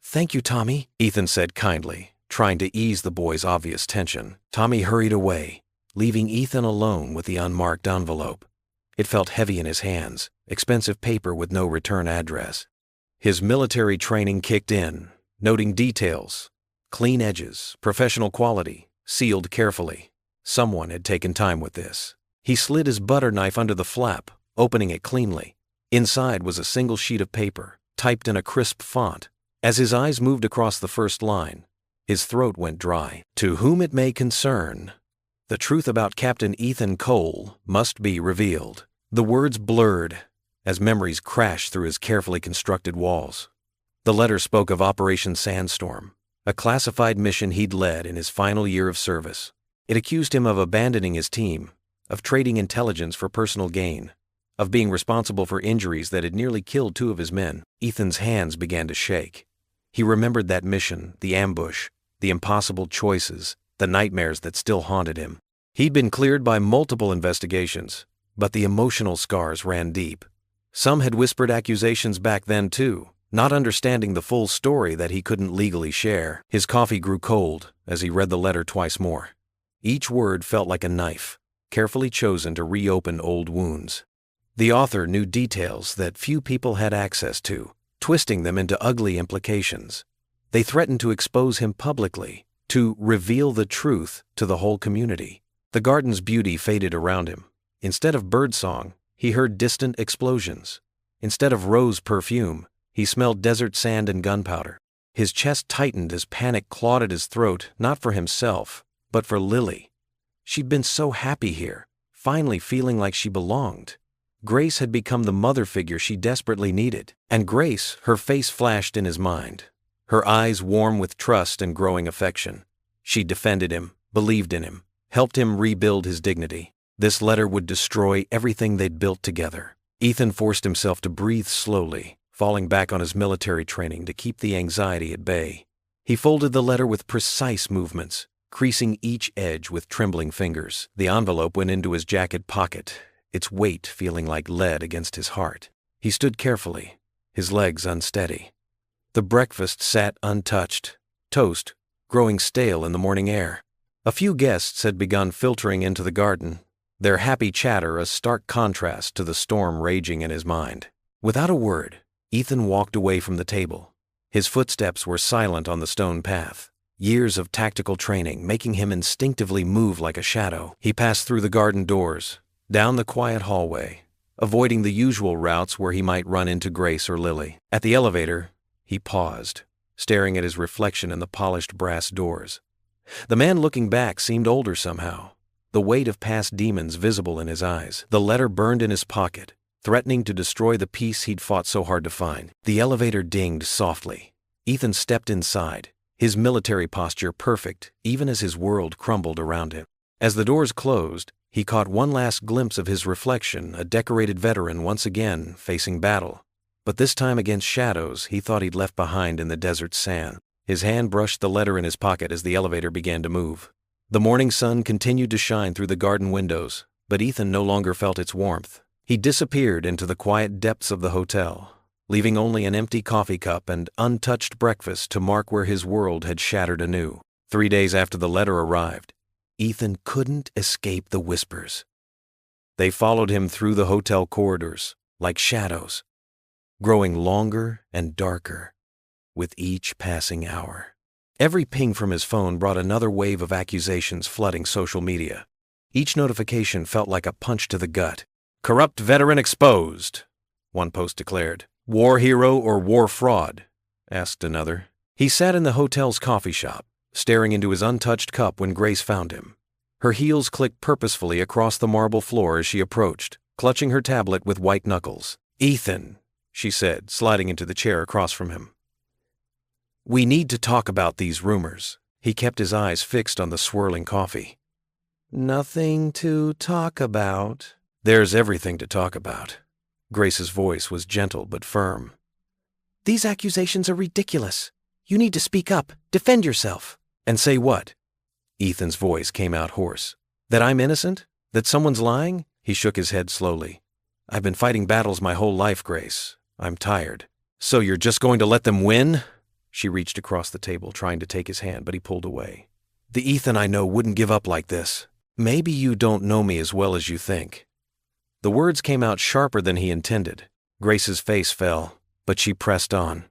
S1: "Thank you, Tommy," Ethan said kindly, trying to ease the boy's obvious tension. Tommy hurried away, leaving Ethan alone with the unmarked envelope. It felt heavy in his hands, expensive paper with no return address. His military training kicked in, noting details, clean edges, professional quality, sealed carefully. Someone had taken time with this. He slid his butter knife under the flap, opening it cleanly. Inside was a single sheet of paper, typed in a crisp font. As his eyes moved across the first line, his throat went dry. To whom it may concern, the truth about Captain Ethan Cole must be revealed. The words blurred as memories crashed through his carefully constructed walls. The letter spoke of Operation Sandstorm, a classified mission he'd led in his final year of service. It accused him of abandoning his team, of trading intelligence for personal gain, of being responsible for injuries that had nearly killed 2 of his men. Ethan's hands began to shake. He remembered that mission, the ambush, the impossible choices, the nightmares that still haunted him. He'd been cleared by multiple investigations, but the emotional scars ran deep. Some had whispered accusations back then too, not understanding the full story that he couldn't legally share. His coffee grew cold as he read the letter twice more. Each word felt like a knife, carefully chosen to reopen old wounds. The author knew details that few people had access to, twisting them into ugly implications. They threatened to expose him publicly, to reveal the truth to the whole community. The garden's beauty faded around him. Instead of birdsong, he heard distant explosions. Instead of rose perfume, he smelled desert sand and gunpowder. His chest tightened as panic clawed at his throat, not for himself, but for Lily. She'd been so happy here, finally feeling like she belonged. Grace had become the mother figure she desperately needed. And Grace, her face flashed in his mind, her eyes warm with trust and growing affection. She defended him, believed in him, helped him rebuild his dignity. This letter would destroy everything they'd built together. Ethan forced himself to breathe slowly, falling back on his military training to keep the anxiety at bay. He folded the letter with precise movements, creasing each edge with trembling fingers. The envelope went into his jacket pocket, its weight feeling like lead against his heart. He stood carefully, his legs unsteady. The breakfast sat untouched, toast growing stale in the morning air. A few guests had begun filtering into the garden, their happy chatter a stark contrast to the storm raging in his mind. Without a word, Ethan walked away from the table. His footsteps were silent on the stone path, years of tactical training making him instinctively move like a shadow. He passed through the garden doors, down the quiet hallway, avoiding the usual routes where he might run into Grace or Lily. At the elevator, he paused, staring at his reflection in the polished brass doors. The man looking back seemed older somehow, the weight of past demons visible in his eyes. The letter burned in his pocket, threatening to destroy the peace he'd fought so hard to find. The elevator dinged softly. Ethan stepped inside, his military posture perfect even as his world crumbled around him. As the doors closed, he caught one last glimpse of his reflection, a decorated veteran once again facing battle. But this time against shadows he thought he'd left behind in the desert sand. His hand brushed the letter in his pocket as the elevator began to move. The morning sun continued to shine through the garden windows, but Ethan no longer felt its warmth. He disappeared into the quiet depths of the hotel, leaving only an empty coffee cup and untouched breakfast to mark where his world had shattered anew. 3 days after the letter arrived, Ethan couldn't escape the whispers. They followed him through the hotel corridors, like shadows, growing longer and darker with each passing hour. Every ping from his phone brought another wave of accusations flooding social media. Each notification felt like a punch to the gut. "Corrupt veteran exposed," one post declared. "War hero or war fraud?" asked another. He sat in the hotel's coffee shop, staring into his untouched cup when Grace found him. Her heels clicked purposefully across the marble floor as she approached, clutching her tablet with white knuckles. "Ethan," she said, sliding into the chair across from him. "We need to talk about these rumors." He kept his eyes fixed on the swirling coffee. "Nothing to talk about." "There's everything to talk about." Grace's voice was gentle but firm. "These accusations are ridiculous. You need to speak up, defend yourself." "And say what?" Ethan's voice came out hoarse. "That I'm innocent? That someone's lying?" He shook his head slowly. "I've been fighting battles my whole life, Grace. I'm tired." "So you're just going to let them win?" She reached across the table, trying to take his hand, but he pulled away. The Ethan I know wouldn't give up like this. Maybe you don't know me as well as you think. The words came out sharper than he intended. Grace's face fell, but she pressed on.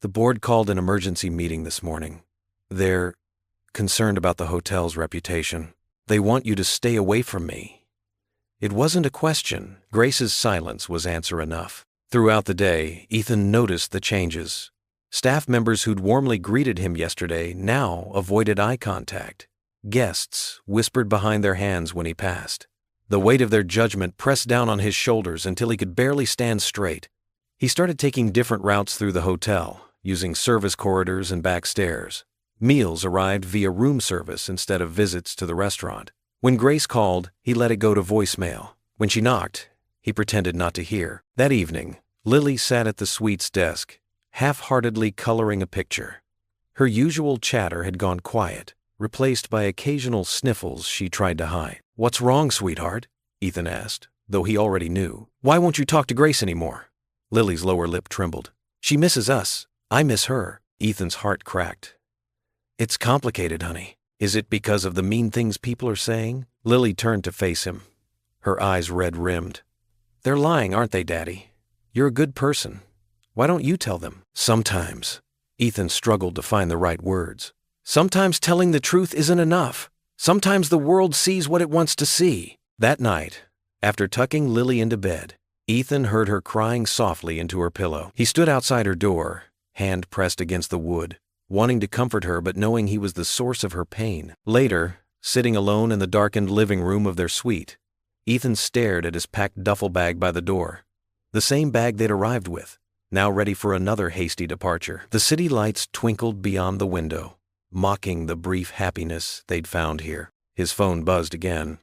S1: The board called an emergency meeting this morning. They're concerned about the hotel's reputation. They want you to stay away from me. It wasn't a question. Grace's silence was answer enough. Throughout the day, Ethan noticed the changes. Staff members who'd warmly greeted him yesterday now avoided eye contact. Guests whispered behind their hands when he passed. The weight of their judgment pressed down on his shoulders until he could barely stand straight. He started taking different routes through the hotel, using service corridors and back stairs. Meals arrived via room service instead of visits to the restaurant. When Grace called, he let it go to voicemail. When she knocked, he pretended not to hear. That evening, Lily sat at the suite's desk, half-heartedly coloring a picture. Her usual chatter had gone quiet, replaced by occasional sniffles she tried to hide. "What's wrong, sweetheart?" Ethan asked, though he already knew. "Why won't you talk to Grace anymore?" Lily's lower lip trembled. "She misses us. I miss her." Ethan's heart cracked. "It's complicated, honey. Is it because of the mean things people are saying?" Lily turned to face him, her eyes red-rimmed. "They're lying, aren't they, Daddy? You're a good person. Why don't you tell them?" "Sometimes." Ethan struggled to find the right words. "Sometimes telling the truth isn't enough. Sometimes the world sees what it wants to see." That night, after tucking Lily into bed, Ethan heard her crying softly into her pillow. He stood outside her door, hand pressed against the wood, wanting to comfort her but knowing he was the source of her pain. Later, sitting alone in the darkened living room of their suite, Ethan stared at his packed duffel bag by the door. The same bag they'd arrived with, now ready for another hasty departure. The city lights twinkled beyond the window, mocking the brief happiness they'd found here. His phone buzzed again.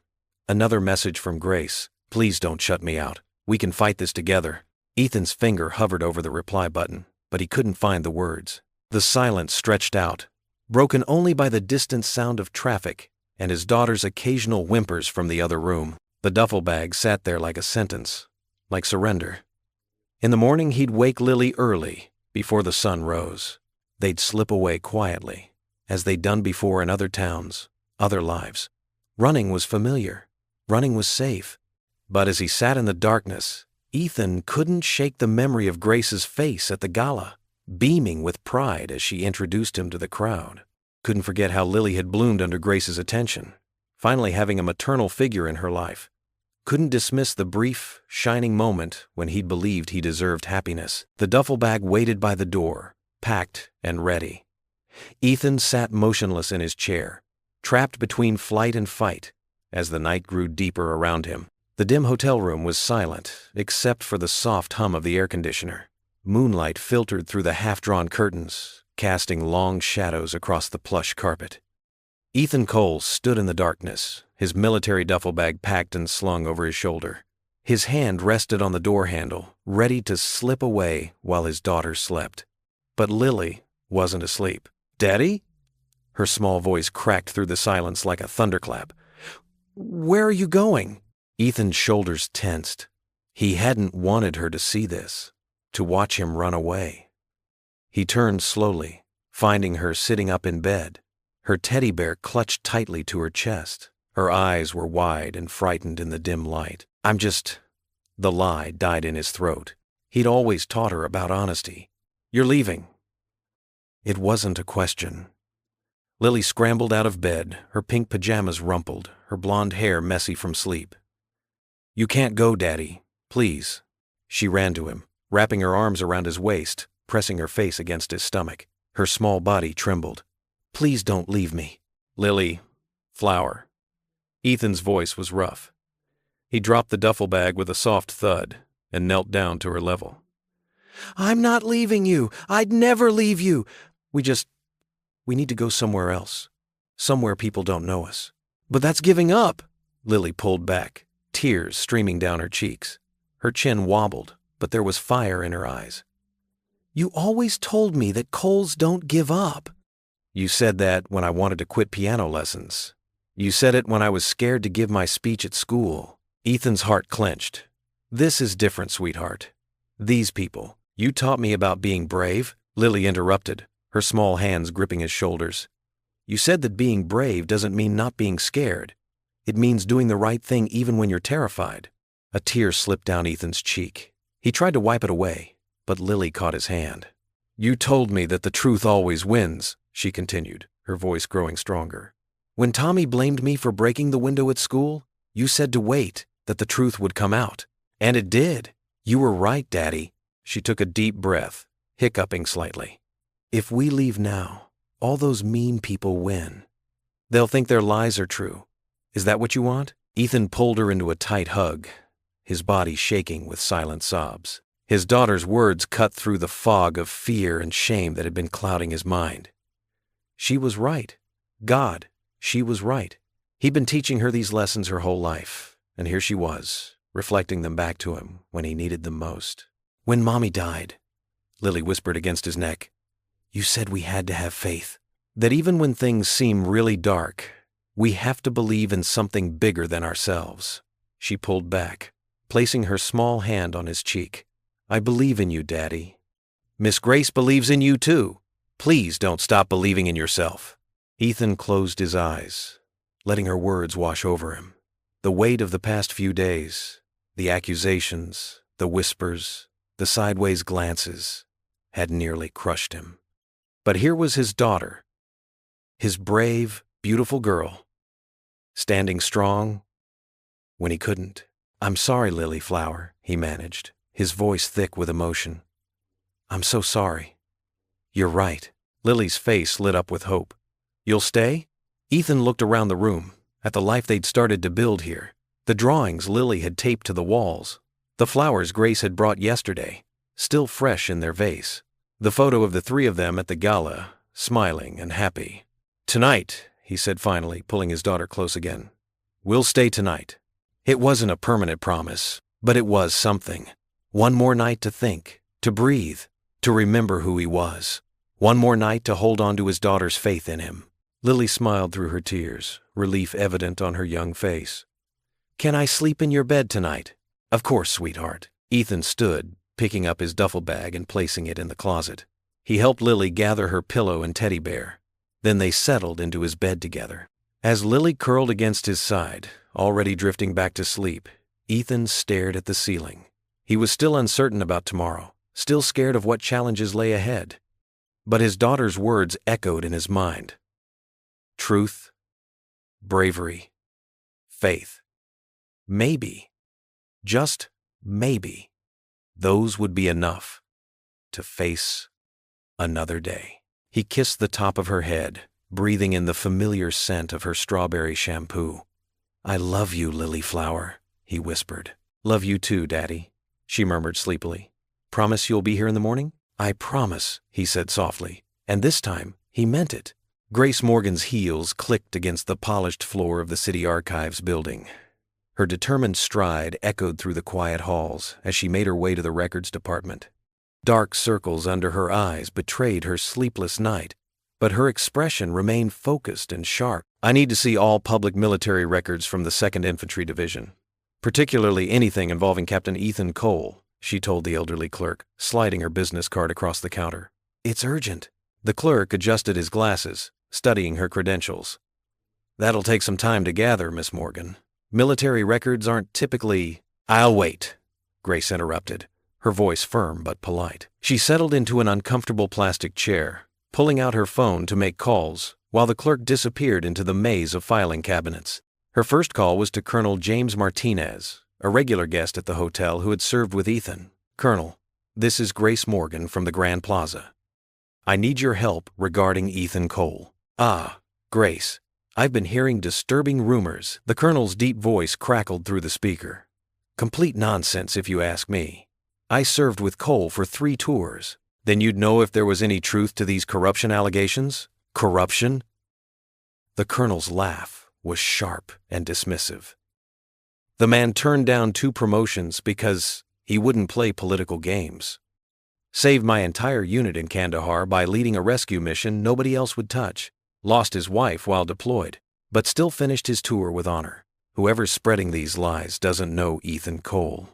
S1: Another message from Grace. "Please don't shut me out. We can fight this together." Ethan's finger hovered over the reply button, but he couldn't find the words. The silence stretched out, broken only by the distant sound of traffic and his daughter's occasional whimpers from the other room. The duffel bag sat there like a sentence, like surrender. In the morning he'd wake Lily early, before the sun rose. They'd slip away quietly, as they'd done before in other towns, other lives. Running was familiar. Running was safe. But as he sat in the darkness, Ethan couldn't shake the memory of Grace's face at the gala, beaming with pride as she introduced him to the crowd. Couldn't forget how Lily had bloomed under Grace's attention, finally having a maternal figure in her life. Couldn't dismiss the brief, shining moment when he'd believed he deserved happiness. The duffel bag waited by the door, packed and ready. Ethan sat motionless in his chair, trapped between flight and fight, as the night grew deeper around him. The dim hotel room was silent, except for the soft hum of the air conditioner. Moonlight filtered through the half-drawn curtains, casting long shadows across the plush carpet. Ethan Cole stood in the darkness, his military duffel bag packed and slung over his shoulder. His hand rested on the door handle, ready to slip away while his daughter slept. But Lily wasn't asleep. "Daddy?" Her small voice cracked through the silence like a thunderclap. "Where are you going?" Ethan's shoulders tensed. He hadn't wanted her to see this, to watch him run away. He turned slowly, finding her sitting up in bed, her teddy bear clutched tightly to her chest. Her eyes were wide and frightened in the dim light. "I'm just—" The lie died in his throat. He'd always taught her about honesty. "You're leaving." It wasn't a question. Lily scrambled out of bed, her pink pajamas rumpled, her blonde hair messy from sleep. "You can't go, Daddy. Please." She ran to him, wrapping her arms around his waist, pressing her face against his stomach. Her small body trembled. "Please don't leave me." "Lily, flower." Ethan's voice was rough. He dropped the duffel bag with a soft thud and knelt down to her level. "I'm not leaving you. I'd never leave you. We need to go somewhere else. Somewhere people don't know us." "But that's giving up." Lily pulled back, tears streaming down her cheeks. Her chin wobbled, but there was fire in her eyes. "You always told me that Coles don't give up." "You said that when I wanted to quit piano lessons. You said it when I was scared to give my speech at school." Ethan's heart clenched. "This is different, sweetheart. These people. You taught me about being brave. Lily interrupted, her small hands gripping his shoulders. You said that being brave doesn't mean not being scared. It means doing the right thing even when you're terrified. A tear slipped down Ethan's cheek. He tried to wipe it away, but Lily caught his hand. You told me that the truth always wins, she continued, her voice growing stronger. When Tommy blamed me for breaking the window at school, you said to wait, that the truth would come out. And it did. You were right, Daddy. She took a deep breath, hiccuping slightly. If we leave now, all those mean people win. They'll think their lies are true. Is that what you want? Ethan pulled her into a tight hug, his body shaking with silent sobs. His daughter's words cut through the fog of fear and shame that had been clouding his mind. She was right. God, she was right. He'd been teaching her these lessons her whole life, and here she was, reflecting them back to him when he needed them most. When Mommy died, Lily whispered against his neck, you said we had to have faith. That even when things seem really dark, we have to believe in something bigger than ourselves. She pulled back, placing her small hand on his cheek. I believe in you, Daddy. Miss Grace believes in you too. Please don't stop believing in yourself. Ethan closed his eyes, letting her words wash over him. The weight of the past few days, the accusations, the whispers, the sideways glances, had nearly crushed him. But here was his daughter, his brave, beautiful girl, standing strong when he couldn't. I'm sorry, Lily Flower, he managed, his voice thick with emotion. I'm so sorry. You're right. Lily's face lit up with hope. You'll stay? Ethan looked around the room, at the life they'd started to build here, the drawings Lily had taped to the walls, the flowers Grace had brought yesterday, still fresh in their vase, the photo of the three of them at the gala, smiling and happy. Tonight, he said finally, pulling his daughter close again. We'll stay tonight. It wasn't a permanent promise, but it was something. One more night to think, to breathe, to remember who he was. One more night to hold on to his daughter's faith in him. Lily smiled through her tears, relief evident on her young face. Can I sleep in your bed tonight? Of course, sweetheart. Ethan stood, picking up his duffel bag and placing it in the closet. He helped Lily gather her pillow and teddy bear. Then they settled into his bed together. As Lily curled against his side, already drifting back to sleep, Ethan stared at the ceiling. He was still uncertain about tomorrow, still scared of what challenges lay ahead. But his daughter's words echoed in his mind. Truth, bravery, faith. Maybe, just maybe, those would be enough to face another day. He kissed the top of her head, breathing in the familiar scent of her strawberry shampoo. I love you, Lily Flower, he whispered. Love you too, Daddy, she murmured sleepily. Promise you'll be here in the morning? I promise, he said softly, and this time he meant it. Grace Morgan's heels clicked against the polished floor of the City Archives building. Her determined stride echoed through the quiet halls as she made her way to the records department. Dark circles under her eyes betrayed her sleepless night, but her expression remained focused and sharp. I need to see all public military records from the 2nd Infantry Division, particularly anything involving Captain Ethan Cole, she told the elderly clerk, sliding her business card across the counter. It's urgent. The clerk adjusted his glasses, studying her credentials. That'll take some time to gather, Miss Morgan. Military records aren't typically... I'll wait, Grace interrupted, her voice firm but polite. She settled into an uncomfortable plastic chair, pulling out her phone to make calls, while the clerk disappeared into the maze of filing cabinets. Her first call was to Colonel James Martinez, a regular guest at the hotel who had served with Ethan. Colonel, this is Grace Morgan from the Grand Plaza. I need your help regarding Ethan Cole. Ah, Grace, I've been hearing disturbing rumors. The colonel's deep voice crackled through the speaker. Complete nonsense if you ask me. I served with Cole for 3 tours. Then you'd know if there was any truth to these corruption allegations? Corruption? The colonel's laugh was sharp and dismissive. The man turned down 2 promotions because he wouldn't play political games. Saved my entire unit in Kandahar by leading a rescue mission nobody else would touch. Lost his wife while deployed, but still finished his tour with honor. Whoever's spreading these lies doesn't know Ethan Cole.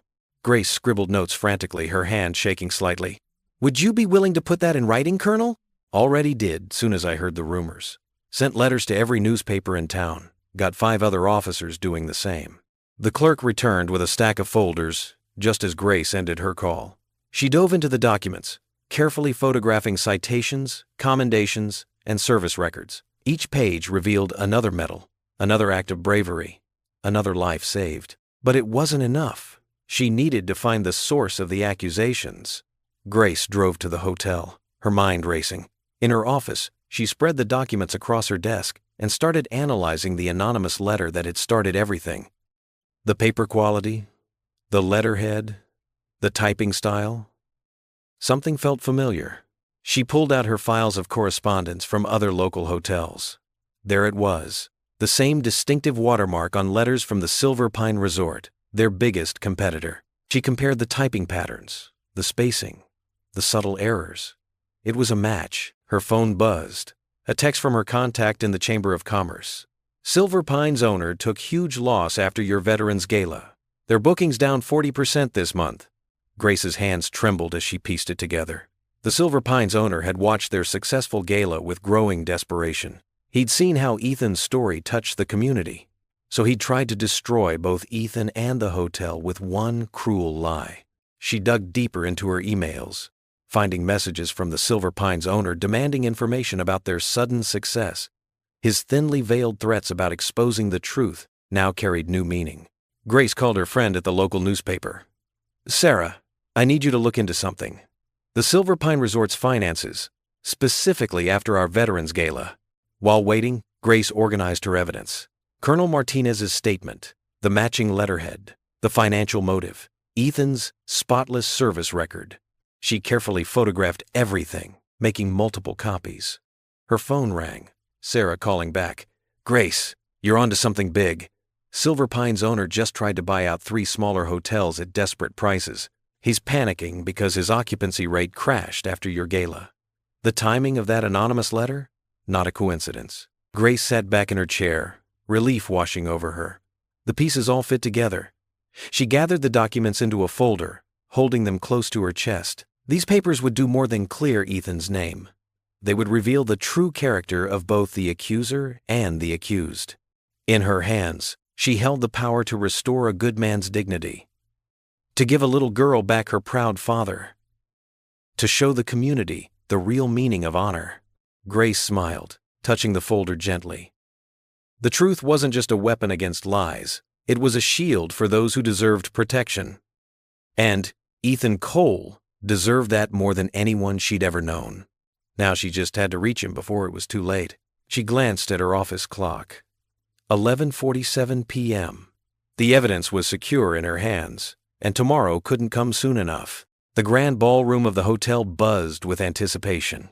S1: Grace scribbled notes frantically, her hand shaking slightly. Would you be willing to put that in writing, Colonel? Already did, soon as I heard the rumors. Sent letters to every newspaper in town. Got 5 other officers doing the same. The clerk returned with a stack of folders, just as Grace ended her call. She dove into the documents, carefully photographing citations, commendations, and service records. Each page revealed another medal, another act of bravery, another life saved. But it wasn't enough. She needed to find the source of the accusations. Grace drove to the hotel, her mind racing. In her office, she spread the documents across her desk and started analyzing the anonymous letter that had started everything. The paper quality, the letterhead, the typing style. Something felt familiar. She pulled out her files of correspondence from other local hotels. There it was, the same distinctive watermark on letters from the Silver Pine Resort, their biggest competitor. She compared the typing patterns, the spacing, the subtle errors. It was a match. Her phone buzzed. A text from her contact in the Chamber of Commerce. Silver Pine's owner took huge loss after your Veterans Gala. Their booking's down 40% this month. Grace's hands trembled as she pieced it together. The Silver Pine's owner had watched their successful gala with growing desperation. He'd seen how Ethan's story touched the community, so he'd tried to destroy both Ethan and the hotel with one cruel lie. She dug deeper into her emails, finding messages from the Silver Pine's owner demanding information about their sudden success. His thinly veiled threats about exposing the truth now carried new meaning. Grace called her friend at the local newspaper. Sarah, I need you to look into something. The Silver Pine Resort's finances, specifically after our Veterans Gala. While waiting, Grace organized her evidence. Colonel Martinez's statement, the matching letterhead, the financial motive, Ethan's spotless service record. She carefully photographed everything, making multiple copies. Her phone rang. Sarah calling back. Grace, you're onto something big. Silver Pine's owner just tried to buy out 3 smaller hotels at desperate prices. He's panicking because his occupancy rate crashed after your gala. The timing of that anonymous letter? Not a coincidence. Grace sat back in her chair, relief washing over her. The pieces all fit together. She gathered the documents into a folder, holding them close to her chest. These papers would do more than clear Ethan's name. They would reveal the true character of both the accuser and the accused. In her hands, she held the power to restore a good man's dignity, to give a little girl back her proud father, to show the community the real meaning of honor. Grace smiled, touching the folder gently. The truth wasn't just a weapon against lies. It was a shield for those who deserved protection. And Ethan Cole deserved that more than anyone she'd ever known. Now she just had to reach him before it was too late. She glanced at her office clock. 11:47 p.m. The evidence was secure in her hands, and tomorrow couldn't come soon enough. The grand ballroom of the hotel buzzed with anticipation.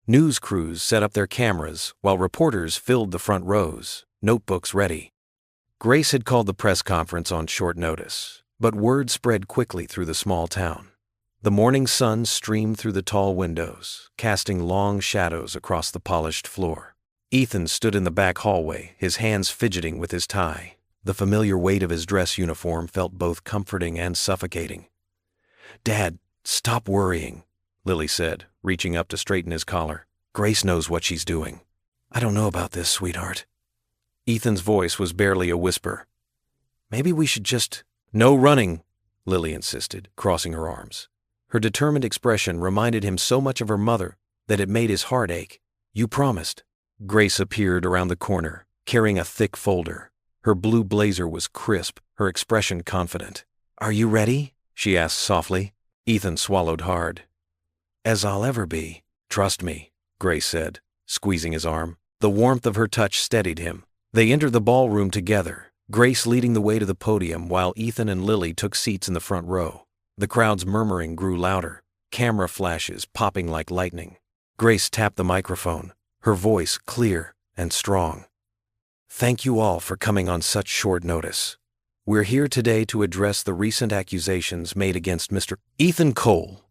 S1: News crews set up their cameras while reporters filled the front rows, notebooks ready. Grace had called the press conference on short notice, but word spread quickly through the small town. The morning sun streamed through the tall windows, casting long shadows across the polished floor. Ethan stood in the back hallway, his hands fidgeting with his tie. The familiar weight of his dress uniform felt both comforting and suffocating. Dad, stop worrying, Lily said, reaching up to straighten his collar. Grace knows what she's doing. I don't know about this, sweetheart. Ethan's voice was barely a whisper. Maybe we should just... No running, Lily insisted, crossing her arms. Her determined expression reminded him so much of her mother that it made his heart ache. You promised. Grace appeared around the corner, carrying a thick folder. Her blue blazer was crisp, her expression confident. Are you ready? She asked softly. Ethan swallowed hard. As I'll ever be. Trust me, Grace said, squeezing his arm. The warmth of her touch steadied him. They entered the ballroom together, Grace leading the way to the podium while Ethan and Lily took seats in the front row. The crowd's murmuring grew louder, camera flashes popping like lightning. Grace tapped the microphone, her voice clear and strong. Thank you all for coming on such short notice. We're here today to address the recent accusations made against Mr. Ethan Cole,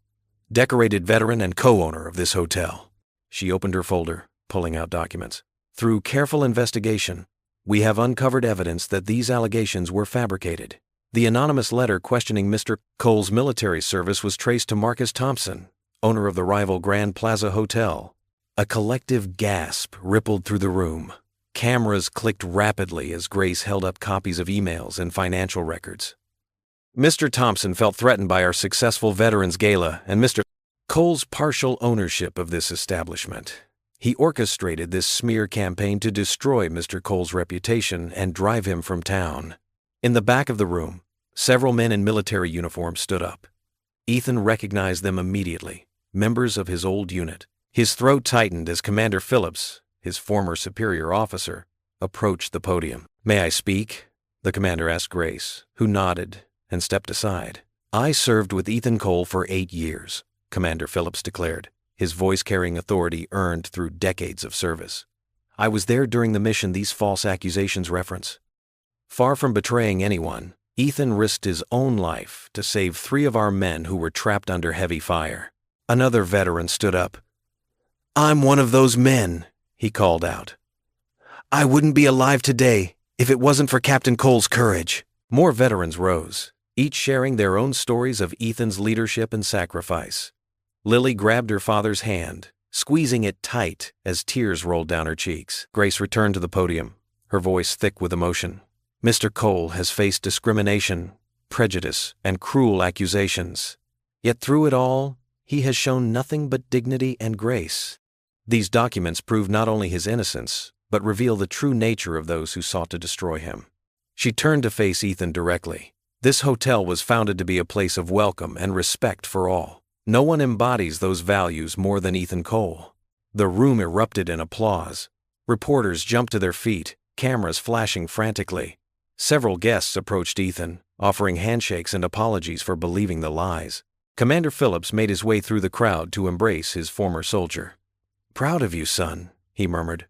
S1: decorated veteran and co-owner of this hotel. She opened her folder, pulling out documents. Through careful investigation, we have uncovered evidence that these allegations were fabricated. The anonymous letter questioning Mr. Cole's military service was traced to Marcus Thompson, owner of the rival Grand Plaza Hotel. A collective gasp rippled through the room. Cameras clicked rapidly as Grace held up copies of emails and financial records. Mr. Thompson felt threatened by our successful Veterans Gala and Mr. Cole's partial ownership of this establishment. He orchestrated this smear campaign to destroy Mr. Cole's reputation and drive him from town. In the back of the room, several men in military uniforms stood up. Ethan recognized them immediately, members of his old unit. His throat tightened as Commander Phillips, his former superior officer, approached the podium. "May I speak?" the commander asked Grace, who nodded and stepped aside. "I served with Ethan Cole for 8 years, Commander Phillips declared, his voice carrying authority earned through decades of service. "I was there during the mission these false accusations reference. Far from betraying anyone, Ethan risked his own life to save 3 of our men who were trapped under heavy fire." Another veteran stood up. "I'm one of those men," he called out. "I wouldn't be alive today if it wasn't for Captain Cole's courage." More veterans rose, each sharing their own stories of Ethan's leadership and sacrifice. Lily grabbed her father's hand, squeezing it tight as tears rolled down her cheeks. Grace returned to the podium, her voice thick with emotion. "Mr. Cole has faced discrimination, prejudice, and cruel accusations. Yet through it all, he has shown nothing but dignity and grace. These documents prove not only his innocence, but reveal the true nature of those who sought to destroy him." She turned to face Ethan directly. "This hotel was founded to be a place of welcome and respect for all. No one embodies those values more than Ethan Cole." The room erupted in applause. Reporters jumped to their feet, cameras flashing frantically. Several guests approached Ethan, offering handshakes and apologies for believing the lies. Commander Phillips made his way through the crowd to embrace his former soldier. "Proud of you, son," he murmured.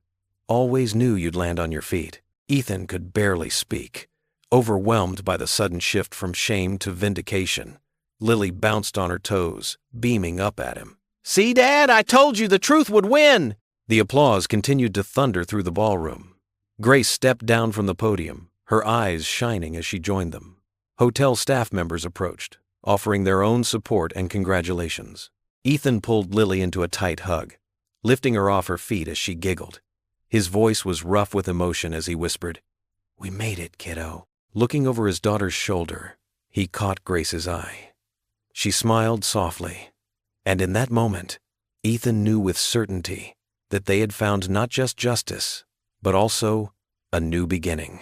S1: "Always knew you'd land on your feet." Ethan could barely speak, overwhelmed by the sudden shift from shame to vindication. Lily bounced on her toes, beaming up at him. "See, Dad, I told you the truth would win!" The applause continued to thunder through the ballroom. Grace stepped down from the podium, her eyes shining as she joined them. Hotel staff members approached, offering their own support and congratulations. Ethan pulled Lily into a tight hug, lifting her off her feet as she giggled. His voice was rough with emotion as he whispered, "We made it, kiddo." Looking over his daughter's shoulder, he caught Grace's eye. She smiled softly, and in that moment, Ethan knew with certainty that they had found not just justice, but also a new beginning.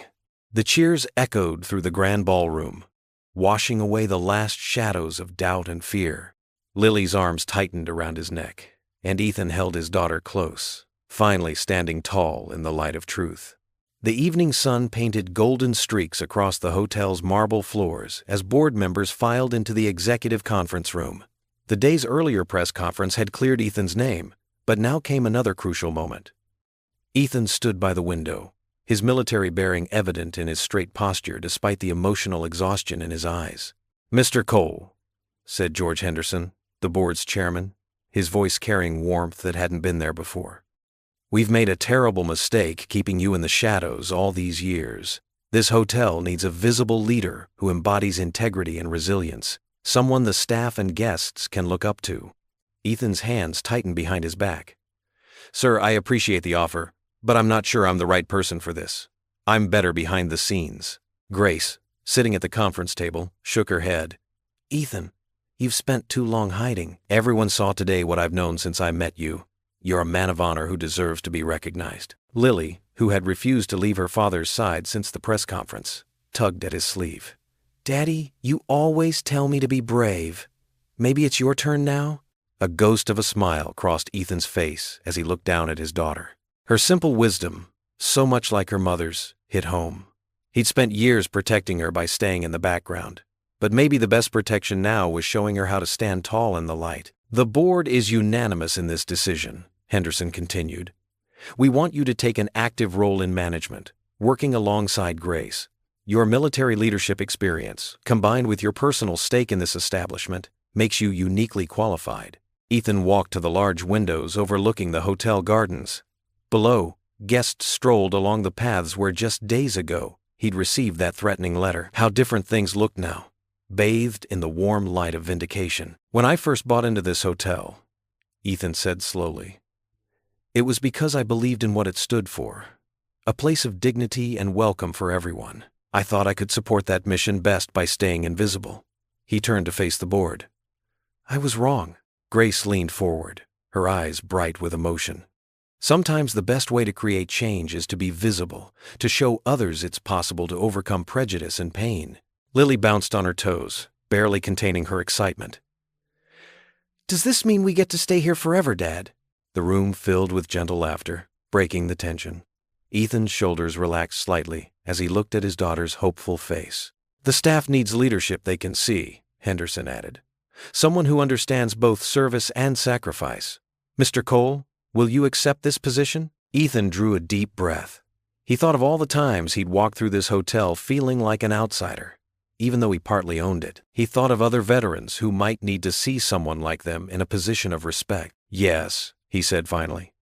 S1: The cheers echoed through the grand ballroom, washing away the last shadows of doubt and fear. Lily's arms tightened around his neck, and Ethan held his daughter close, finally standing tall in the light of truth. The evening sun painted golden streaks across the hotel's marble floors as board members filed into the executive conference room. The day's earlier press conference had cleared Ethan's name, but now came another crucial moment. Ethan stood by the window, his military bearing evident in his straight posture despite the emotional exhaustion in his eyes. "Mr. Cole," said George Henderson, the board's chairman, his voice carrying warmth that hadn't been there before. "We've made a terrible mistake keeping you in the shadows all these years. This hotel needs a visible leader who embodies integrity and resilience, someone the staff and guests can look up to." Ethan's hands tightened behind his back. "Sir, I appreciate the offer, but I'm not sure I'm the right person for this. I'm better behind the scenes." Grace, sitting at the conference table, shook her head. "Ethan, you've spent too long hiding. Everyone saw today what I've known since I met you. You're a man of honor who deserves to be recognized." Lily, who had refused to leave her father's side since the press conference, tugged at his sleeve. "Daddy, you always tell me to be brave. Maybe it's your turn now?" A ghost of a smile crossed Ethan's face as he looked down at his daughter. Her simple wisdom, so much like her mother's, hit home. He'd spent years protecting her by staying in the background, but maybe the best protection now was showing her how to stand tall in the light. "The board is unanimous in this decision," Henderson continued. "We want you to take an active role in management, working alongside Grace. Your military leadership experience, combined with your personal stake in this establishment, makes you uniquely qualified." Ethan walked to the large windows overlooking the hotel gardens. Below, guests strolled along the paths where just days ago he'd received that threatening letter. How different things looked now. bathed in the warm light of vindication. "When I first bought into this hotel," Ethan said slowly, "it was because I believed in what it stood for. A place of dignity and welcome for everyone. I thought I could support that mission best by staying invisible." He turned to face the board. "I was wrong." Grace leaned forward, her eyes bright with emotion. "Sometimes the best way to create change is to be visible, to show others it's possible to overcome prejudice and pain." Lily bounced on her toes, barely containing her excitement. "Does this mean we get to stay here forever, Dad?" The room filled with gentle laughter, breaking the tension. Ethan's shoulders relaxed slightly as he looked at his daughter's hopeful face. "The staff needs leadership they can see," Henderson added. "Someone who understands both service and sacrifice. Mr. Cole, will you accept this position?" Ethan drew a deep breath. He thought of all the times he'd walked through this hotel feeling like an outsider, even though he partly owned it. He thought of other veterans who might need to see someone like them in a position of respect. "Yes," he said finally.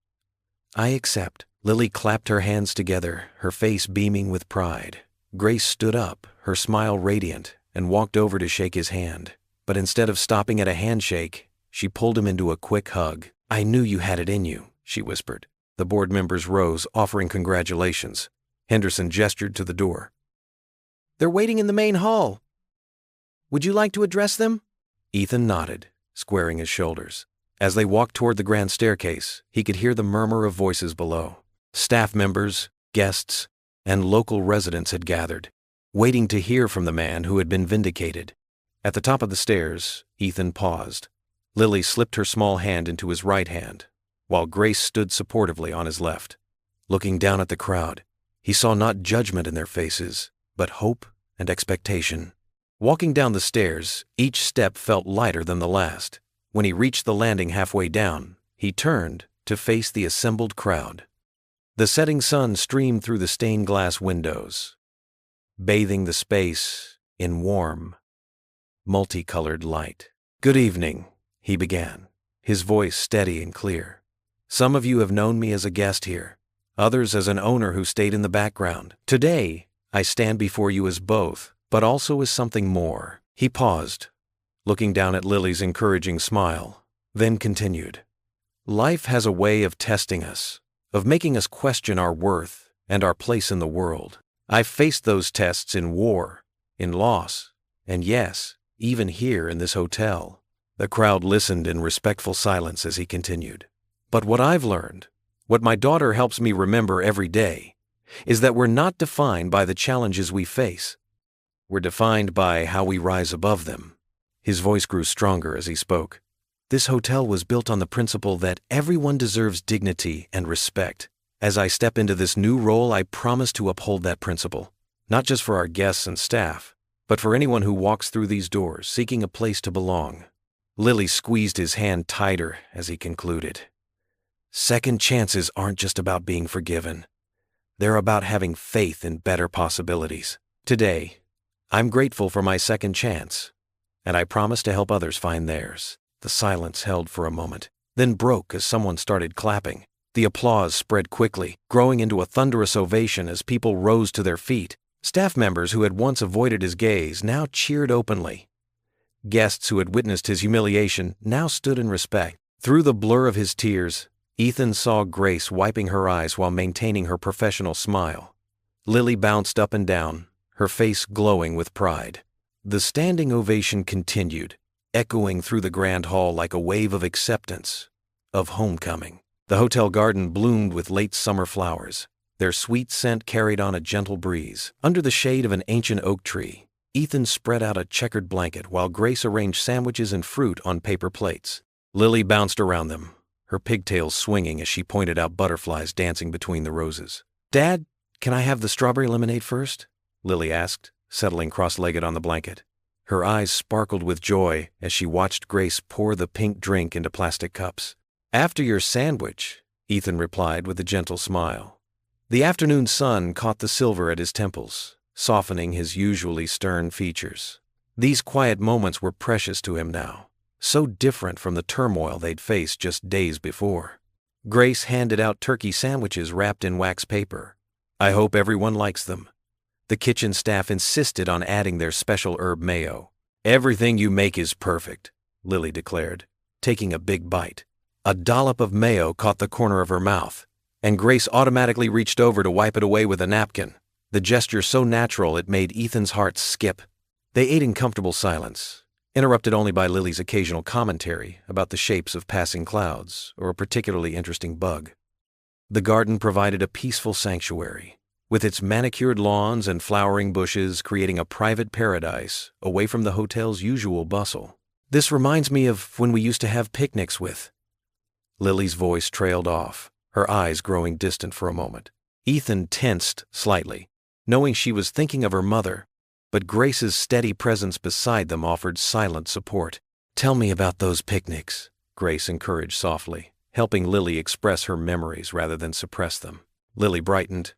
S1: "I accept." Lily clapped her hands together, her face beaming with pride. Grace stood up, her smile radiant, and walked over to shake his hand. But instead of stopping at a handshake, she pulled him into a quick hug. "I knew you had it in you," she whispered. The board members rose, offering congratulations. Henderson gestured to the door. "They're waiting in the main hall. Would you like to address them?" Ethan nodded, squaring his shoulders. As they walked toward the grand staircase, he could hear the murmur of voices below. Staff members, guests, and local residents had gathered, waiting to hear from the man who had been vindicated. At the top of the stairs, Ethan paused. Lily slipped her small hand into his right hand, while Grace stood supportively on his left. Looking down at the crowd, he saw not judgment in their faces, but hope and expectation. Walking down the stairs, each step felt lighter than the last. When he reached the landing halfway down, he turned to face the assembled crowd. The setting sun streamed through the stained glass windows, bathing the space in warm, multicolored light. "Good evening," he began, his voice steady and clear. "Some of you have known me as a guest here, others as an owner who stayed in the background. Today, I stand before you as both, but also as something more." He paused, looking down at Lily's encouraging smile, then continued. "Life has a way of testing us, of making us question our worth and our place in the world. I've faced those tests in war, in loss, and yes, even here in this hotel." The crowd listened in respectful silence as he continued. "But what I've learned, what my daughter helps me remember every day, is that we're not defined by the challenges we face. We're defined by how we rise above them." His voice grew stronger as he spoke. "This hotel was built on the principle that everyone deserves dignity and respect. As I step into this new role, I promise to uphold that principle, not just for our guests and staff, but for anyone who walks through these doors seeking a place to belong." Lily squeezed his hand tighter as he concluded. "Second chances aren't just about being forgiven. They're about having faith in better possibilities. Today, I'm grateful for my second chance, and I promise to help others find theirs." The silence held for a moment, then broke as someone started clapping. The applause spread quickly, growing into a thunderous ovation as people rose to their feet. Staff members who had once avoided his gaze now cheered openly. Guests who had witnessed his humiliation now stood in respect. Through the blur of his tears, Ethan saw Grace wiping her eyes while maintaining her professional smile. Lily bounced up and down, her face glowing with pride. The standing ovation continued, echoing through the grand hall like a wave of acceptance, of homecoming. The hotel garden bloomed with late summer flowers, their sweet scent carried on a gentle breeze. Under the shade of an ancient oak tree, Ethan spread out a checkered blanket while Grace arranged sandwiches and fruit on paper plates. Lily bounced around them, her pigtails swinging as she pointed out butterflies dancing between the roses. "Dad, can I have the strawberry lemonade first?" Lily asked, settling cross-legged on the blanket. Her eyes sparkled with joy as she watched Grace pour the pink drink into plastic cups. "After your sandwich," Ethan replied with a gentle smile. The afternoon sun caught the silver at his temples, softening his usually stern features. These quiet moments were precious to him now, so different from the turmoil they'd faced just days before. Grace handed out turkey sandwiches wrapped in wax paper. "I hope everyone likes them." The kitchen staff insisted on adding their special herb mayo. Everything you make is perfect, Lily declared, taking a big bite. A dollop of mayo caught the corner of her mouth, and Grace automatically reached over to wipe it away with a napkin, the gesture so natural it made Ethan's heart skip. They ate in comfortable silence, interrupted only by Lily's occasional commentary about the shapes of passing clouds or a particularly interesting bug. The garden provided a peaceful sanctuary, with its manicured lawns and flowering bushes creating a private paradise away from the hotel's usual bustle. This reminds me of when we used to have picnics with. Lily's voice trailed off, her eyes growing distant for a moment. Ethan tensed slightly, knowing she was thinking of her mother, but Grace's steady presence beside them offered silent support. "Tell me about those picnics," Grace encouraged softly, helping Lily express her memories rather than suppress them. Lily brightened.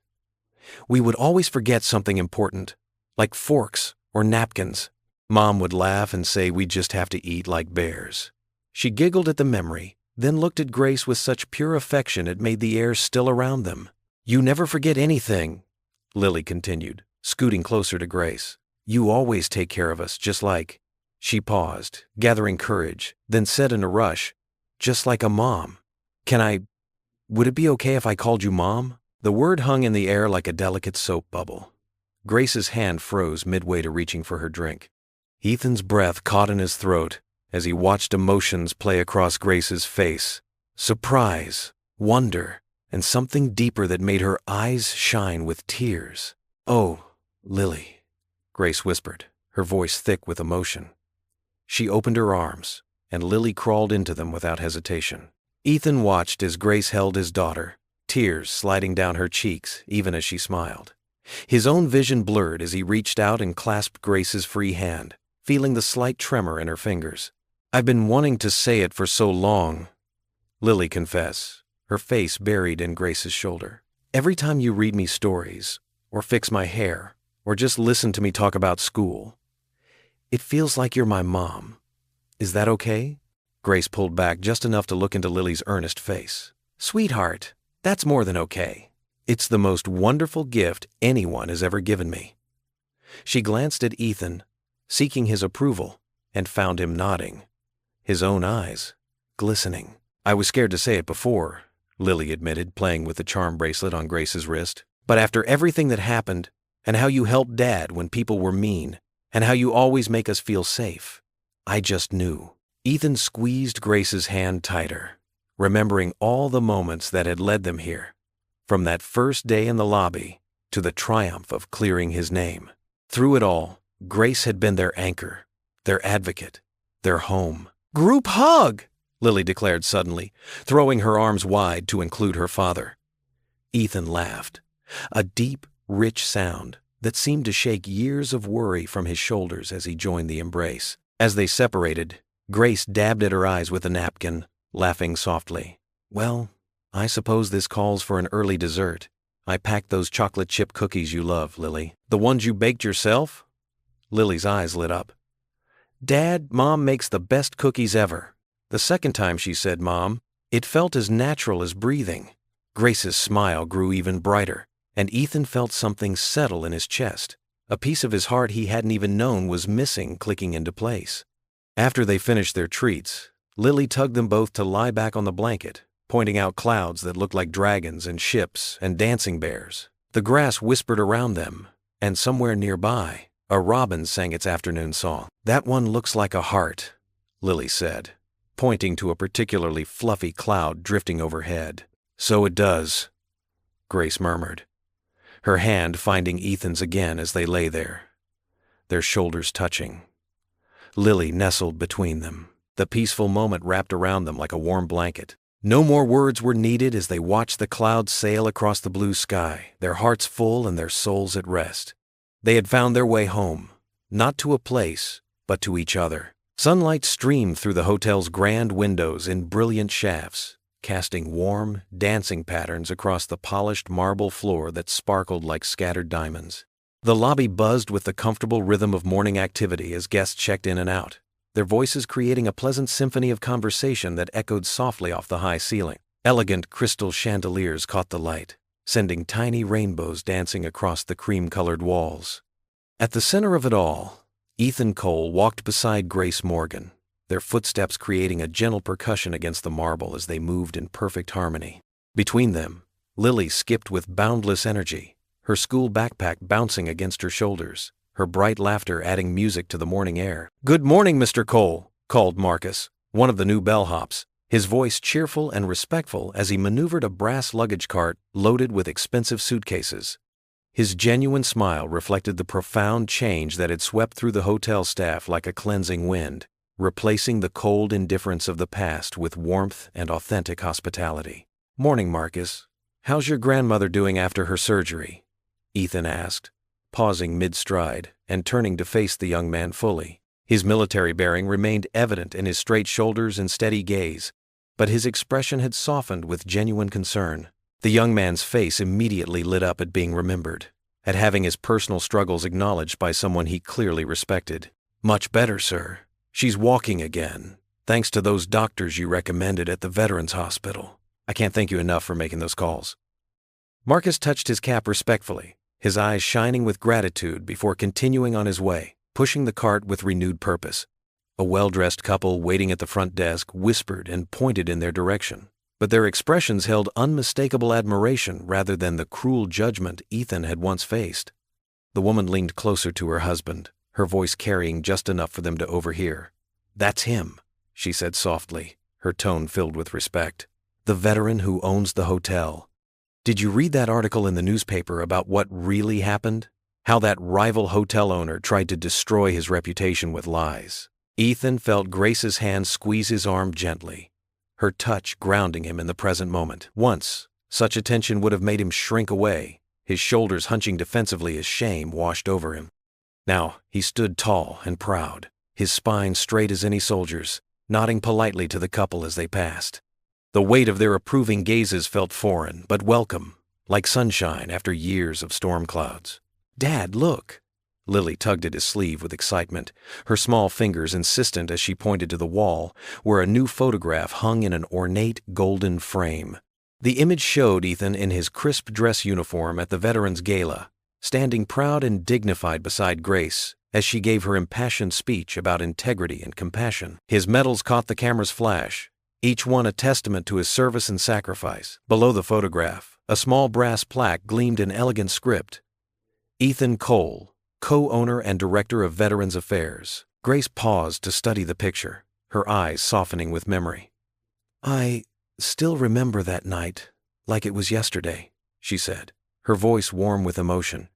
S1: "We would always forget something important, like forks or napkins. Mom would laugh and say we'd just have to eat like bears." She giggled at the memory, then looked at Grace with such pure affection it made the air still around them. "You never forget anything," Lily continued, scooting closer to Grace. "You always take care of us, just like—" She paused, gathering courage, then said in a rush, "Just like a mom. Would it be okay if I called you Mom?" The word hung in the air like a delicate soap bubble. Grace's hand froze midway to reaching for her drink. Ethan's breath caught in his throat as he watched emotions play across Grace's face. Surprise, wonder, and something deeper that made her eyes shine with tears. "Oh, Lily," Grace whispered, her voice thick with emotion. She opened her arms, and Lily crawled into them without hesitation. Ethan watched as Grace held his daughter, tears sliding down her cheeks even as she smiled. His own vision blurred as he reached out and clasped Grace's free hand, feeling the slight tremor in her fingers. "I've been wanting to say it for so long," Lily confessed, her face buried in Grace's shoulder. "Every time you read me stories, or fix my hair, or just listen to me talk about school, it feels like you're my mom. Is that okay?" Grace pulled back just enough to look into Lily's earnest face. "Sweetheart, that's more than okay. It's the most wonderful gift anyone has ever given me." She glanced at Ethan, seeking his approval, and found him nodding, his own eyes glistening. "I was scared to say it before," Lily admitted, playing with the charm bracelet on Grace's wrist. "But after everything that happened, and how you helped Dad when people were mean, and how you always make us feel safe, I just knew." Ethan squeezed Grace's hand tighter, remembering all the moments that had led them here, from that first day in the lobby to the triumph of clearing his name. Through it all, Grace had been their anchor, their advocate, their home. "Group hug!" Lily declared suddenly, throwing her arms wide to include her father. Ethan laughed, a deep, rich sound that seemed to shake years of worry from his shoulders as he joined the embrace. As they separated, Grace dabbed at her eyes with a napkin, laughing softly. "Well, I suppose this calls for an early dessert. I packed those chocolate chip cookies you love, Lily." "The ones you baked yourself?" Lily's eyes lit up. "Dad, Mom makes the best cookies ever." The second time she said Mom, it felt as natural as breathing. Grace's smile grew even brighter, and Ethan felt something settle in his chest. A piece of his heart he hadn't even known was missing, clicking into place. After they finished their treats, Lily tugged them both to lie back on the blanket, pointing out clouds that looked like dragons and ships and dancing bears. The grass whispered around them, and somewhere nearby, a robin sang its afternoon song. "That one looks like a heart," Lily said, pointing to a particularly fluffy cloud drifting overhead. "So it does," Grace murmured, her hand finding Ethan's again as they lay there, their shoulders touching. Lily nestled between them, the peaceful moment wrapped around them like a warm blanket. No more words were needed as they watched the clouds sail across the blue sky, their hearts full and their souls at rest. They had found their way home, not to a place, but to each other. Sunlight streamed through the hotel's grand windows in brilliant shafts, casting warm, dancing patterns across the polished marble floor that sparkled like scattered diamonds. The lobby buzzed with the comfortable rhythm of morning activity as guests checked in and out, their voices creating a pleasant symphony of conversation that echoed softly off the high ceiling. Elegant crystal chandeliers caught the light, sending tiny rainbows dancing across the cream-colored walls. At the center of it all, Ethan Cole walked beside Grace Morgan, their footsteps creating a gentle percussion against the marble as they moved in perfect harmony. Between them, Lily skipped with boundless energy, her school backpack bouncing against her shoulders, her bright laughter adding music to the morning air. "Good morning, Mr. Cole," called Marcus, one of the new bellhops, his voice cheerful and respectful as he maneuvered a brass luggage cart loaded with expensive suitcases. His genuine smile reflected the profound change that had swept through the hotel staff like a cleansing wind, replacing the cold indifference of the past with warmth and authentic hospitality. "Morning, Marcus. How's your grandmother doing after her surgery?" Ethan asked, pausing mid-stride and turning to face the young man fully. His military bearing remained evident in his straight shoulders and steady gaze, but his expression had softened with genuine concern. The young man's face immediately lit up at being remembered, at having his personal struggles acknowledged by someone he clearly respected. "Much better, sir. She's walking again, thanks to those doctors you recommended at the Veterans Hospital. I can't thank you enough for making those calls." Marcus touched his cap respectfully, his eyes shining with gratitude before continuing on his way, pushing the cart with renewed purpose. A well-dressed couple waiting at the front desk whispered and pointed in their direction, but their expressions held unmistakable admiration rather than the cruel judgment Ethan had once faced. The woman leaned closer to her husband, her voice carrying just enough for them to overhear. "That's him," she said softly, her tone filled with respect. "The veteran who owns the hotel. Did you read that article in the newspaper about what really happened? How that rival hotel owner tried to destroy his reputation with lies?" Ethan felt Grace's hand squeeze his arm gently, her touch grounding him in the present moment. Once, such attention would have made him shrink away, his shoulders hunching defensively as shame washed over him. Now, he stood tall and proud, his spine straight as any soldier's, nodding politely to the couple as they passed. The weight of their approving gazes felt foreign, but welcome, like sunshine after years of storm clouds. "Dad, look!" Lily tugged at his sleeve with excitement, her small fingers insistent as she pointed to the wall, where a new photograph hung in an ornate golden frame. The image showed Ethan in his crisp dress uniform at the Veterans Gala, standing proud and dignified beside Grace as she gave her impassioned speech about integrity and compassion. His medals caught the camera's flash, each one a testament to his service and sacrifice. Below the photograph, a small brass plaque gleamed in elegant script. "Ethan Cole, co-owner and director of Veterans Affairs." Grace paused to study the picture, her eyes softening with memory. "I still remember that night, like it was yesterday," she said, her voice warm with emotion.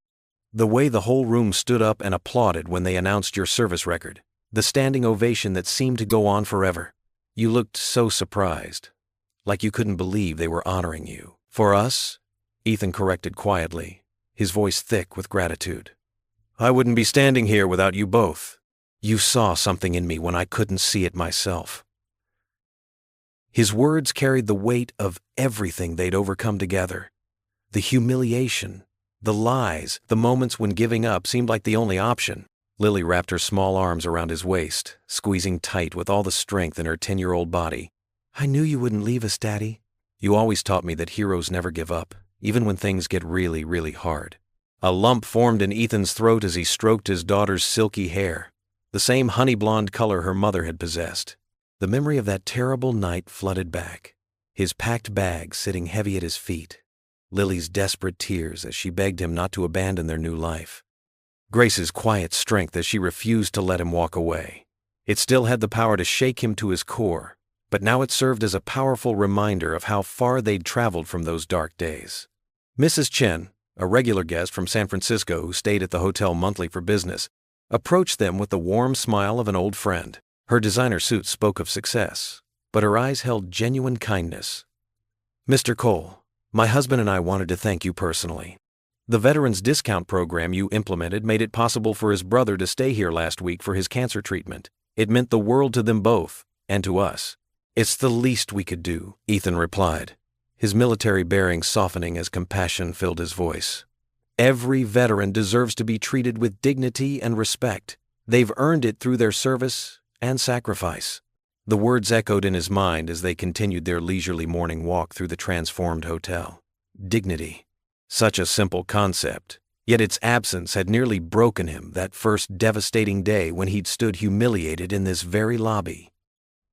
S1: "The way the whole room stood up and applauded when they announced your service record, the standing ovation that seemed to go on forever. You looked so surprised, like you couldn't believe they were honoring you. For us," Ethan corrected quietly, his voice thick with gratitude, "I wouldn't be standing here without you both. You saw something in me when I couldn't see it myself." His words carried the weight of everything they'd overcome together. The humiliation, the lies, the moments when giving up seemed like the only option. Lily wrapped her small arms around his waist, squeezing tight with all the strength in her 10-year-old body. "I knew you wouldn't leave us, Daddy. You always taught me that heroes never give up, even when things get really, really hard." A lump formed in Ethan's throat as he stroked his daughter's silky hair, the same honey-blonde color her mother had possessed. The memory of that terrible night flooded back, his packed bag sitting heavy at his feet, Lily's desperate tears as she begged him not to abandon their new life, Grace's quiet strength as she refused to let him walk away. It still had the power to shake him to his core, but now it served as a powerful reminder of how far they'd traveled from those dark days. Mrs. Chen, a regular guest from San Francisco who stayed at the hotel monthly for business, approached them with the warm smile of an old friend. Her designer suit spoke of success, but her eyes held genuine kindness. "Mr. Cole, my husband and I wanted to thank you personally. The Veterans Discount Program you implemented made it possible for his brother to stay here last week for his cancer treatment. It meant the world to them both, and to us." "It's the least we could do," Ethan replied, his military bearing softening as compassion filled his voice. "Every veteran deserves to be treated with dignity and respect. They've earned it through their service and sacrifice." The words echoed in his mind as they continued their leisurely morning walk through the transformed hotel. Dignity. Such a simple concept, Yet its absence had nearly broken him that first devastating day when he'd stood humiliated in this very lobby.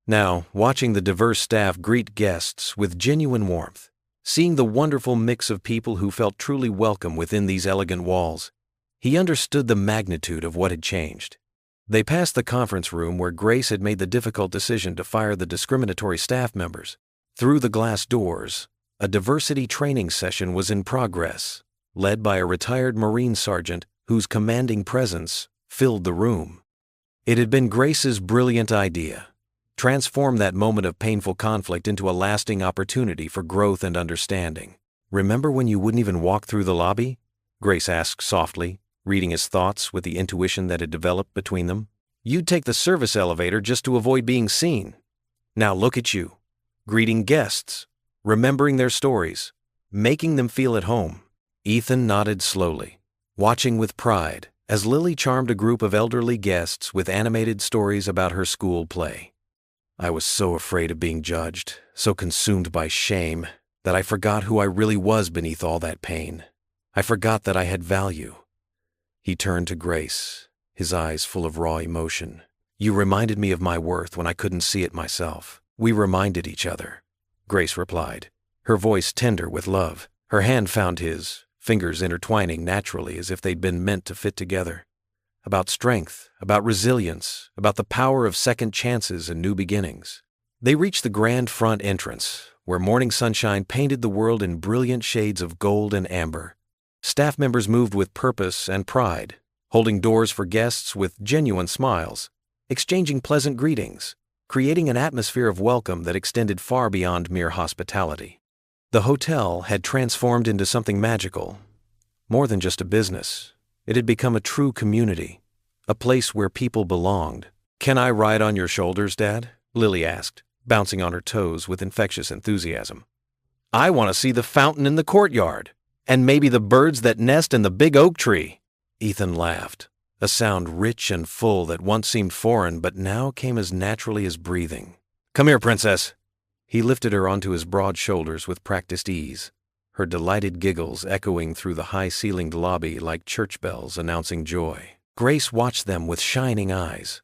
S1: Now, watching the diverse staff greet guests with genuine warmth, seeing the wonderful mix of people who felt truly welcome within these elegant walls, he understood the magnitude of what had changed. They passed the conference room where Grace had made the difficult decision to fire the discriminatory staff members. Through the glass doors, a diversity training session was in progress, led by a retired Marine sergeant whose commanding presence filled the room. It had been Grace's brilliant idea. Transform that moment of painful conflict into a lasting opportunity for growth and understanding. "Remember when you wouldn't even walk through the lobby?" Grace asked softly, reading his thoughts with the intuition that had developed between them. "You'd take the service elevator just to avoid being seen. Now look at you, greeting guests, remembering their stories, making them feel at home." Ethan nodded slowly, watching with pride as Lily charmed a group of elderly guests with animated stories about her school play. "I was so afraid of being judged, so consumed by shame, that I forgot who I really was beneath all that pain. I forgot that I had value." He turned to Grace, his eyes full of raw emotion. "You reminded me of my worth when I couldn't see it myself." "We reminded each other," Grace replied, her voice tender with love. Her hand found his, fingers intertwining naturally as if they'd been meant to fit together. About strength, about resilience, about the power of second chances and new beginnings. They reached the grand front entrance, where morning sunshine painted the world in brilliant shades of gold and amber. Staff members moved with purpose and pride, holding doors for guests with genuine smiles, exchanging pleasant greetings, creating an atmosphere of welcome that extended far beyond mere hospitality. The hotel had transformed into something magical. More than just a business, it had become a true community, a place where people belonged. "Can I ride on your shoulders, Dad?" Lily asked, bouncing on her toes with infectious enthusiasm. "I want to see the fountain in the courtyard, and maybe the birds that nest in the big oak tree." Ethan laughed, a sound rich and full that once seemed foreign but now came as naturally as breathing. "Come here, Princess." He lifted her onto his broad shoulders with practiced ease, her delighted giggles echoing through the high-ceilinged lobby like church bells announcing joy. Grace watched them with shining eyes,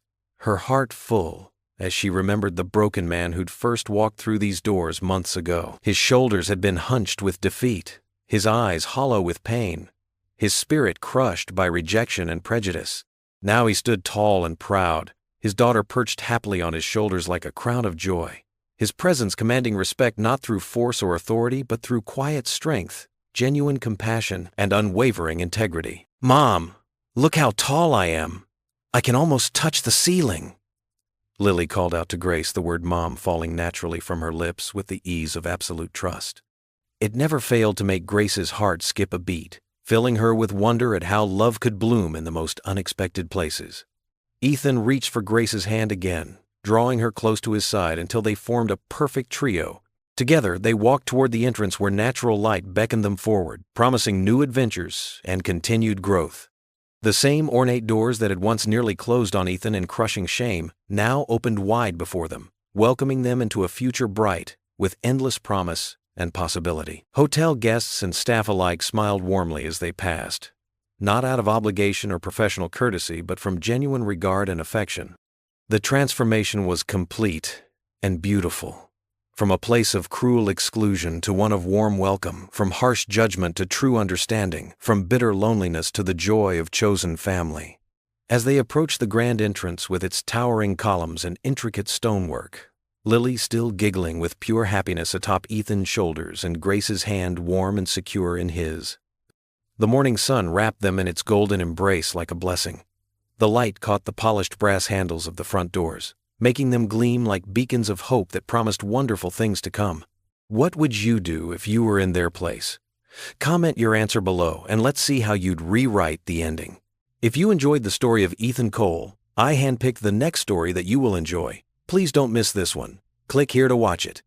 S1: her heart full as she remembered the broken man who'd first walked through these doors months ago. His shoulders had been hunched with defeat, his eyes hollow with pain, his spirit crushed by rejection and prejudice. Now he stood tall and proud, his daughter perched happily on his shoulders like a crown of joy, his presence commanding respect not through force or authority but through quiet strength, genuine compassion, and unwavering integrity. "Mom, look how tall I am. I can almost touch the ceiling." Lily called out to Grace, the word mom falling naturally from her lips with the ease of absolute trust. It never failed to make Grace's heart skip a beat, filling her with wonder at how love could bloom in the most unexpected places. Ethan reached for Grace's hand again, drawing her close to his side until they formed a perfect trio. Together, they walked toward the entrance where natural light beckoned them forward, promising new adventures and continued growth. The same ornate doors that had once nearly closed on Ethan in crushing shame now opened wide before them, welcoming them into a future bright, with endless promise and possibility. Hotel guests and staff alike smiled warmly as they passed, not out of obligation or professional courtesy, but from genuine regard and affection. The transformation was complete and beautiful. From a place of cruel exclusion to one of warm welcome, from harsh judgment to true understanding, from bitter loneliness to the joy of chosen family. As they approached the grand entrance with its towering columns and intricate stonework, Lily still giggling with pure happiness atop Ethan's shoulders and Grace's hand warm and secure in his. The morning sun wrapped them in its golden embrace like a blessing. The light caught the polished brass handles of the front doors, making them gleam like beacons of hope that promised wonderful things to come. What would you do if you were in their place? Comment your answer below and let's see how you'd rewrite the ending. If you enjoyed the story of Ethan Cole, I handpicked the next story that you will enjoy. Please don't miss this one. Click here to watch it.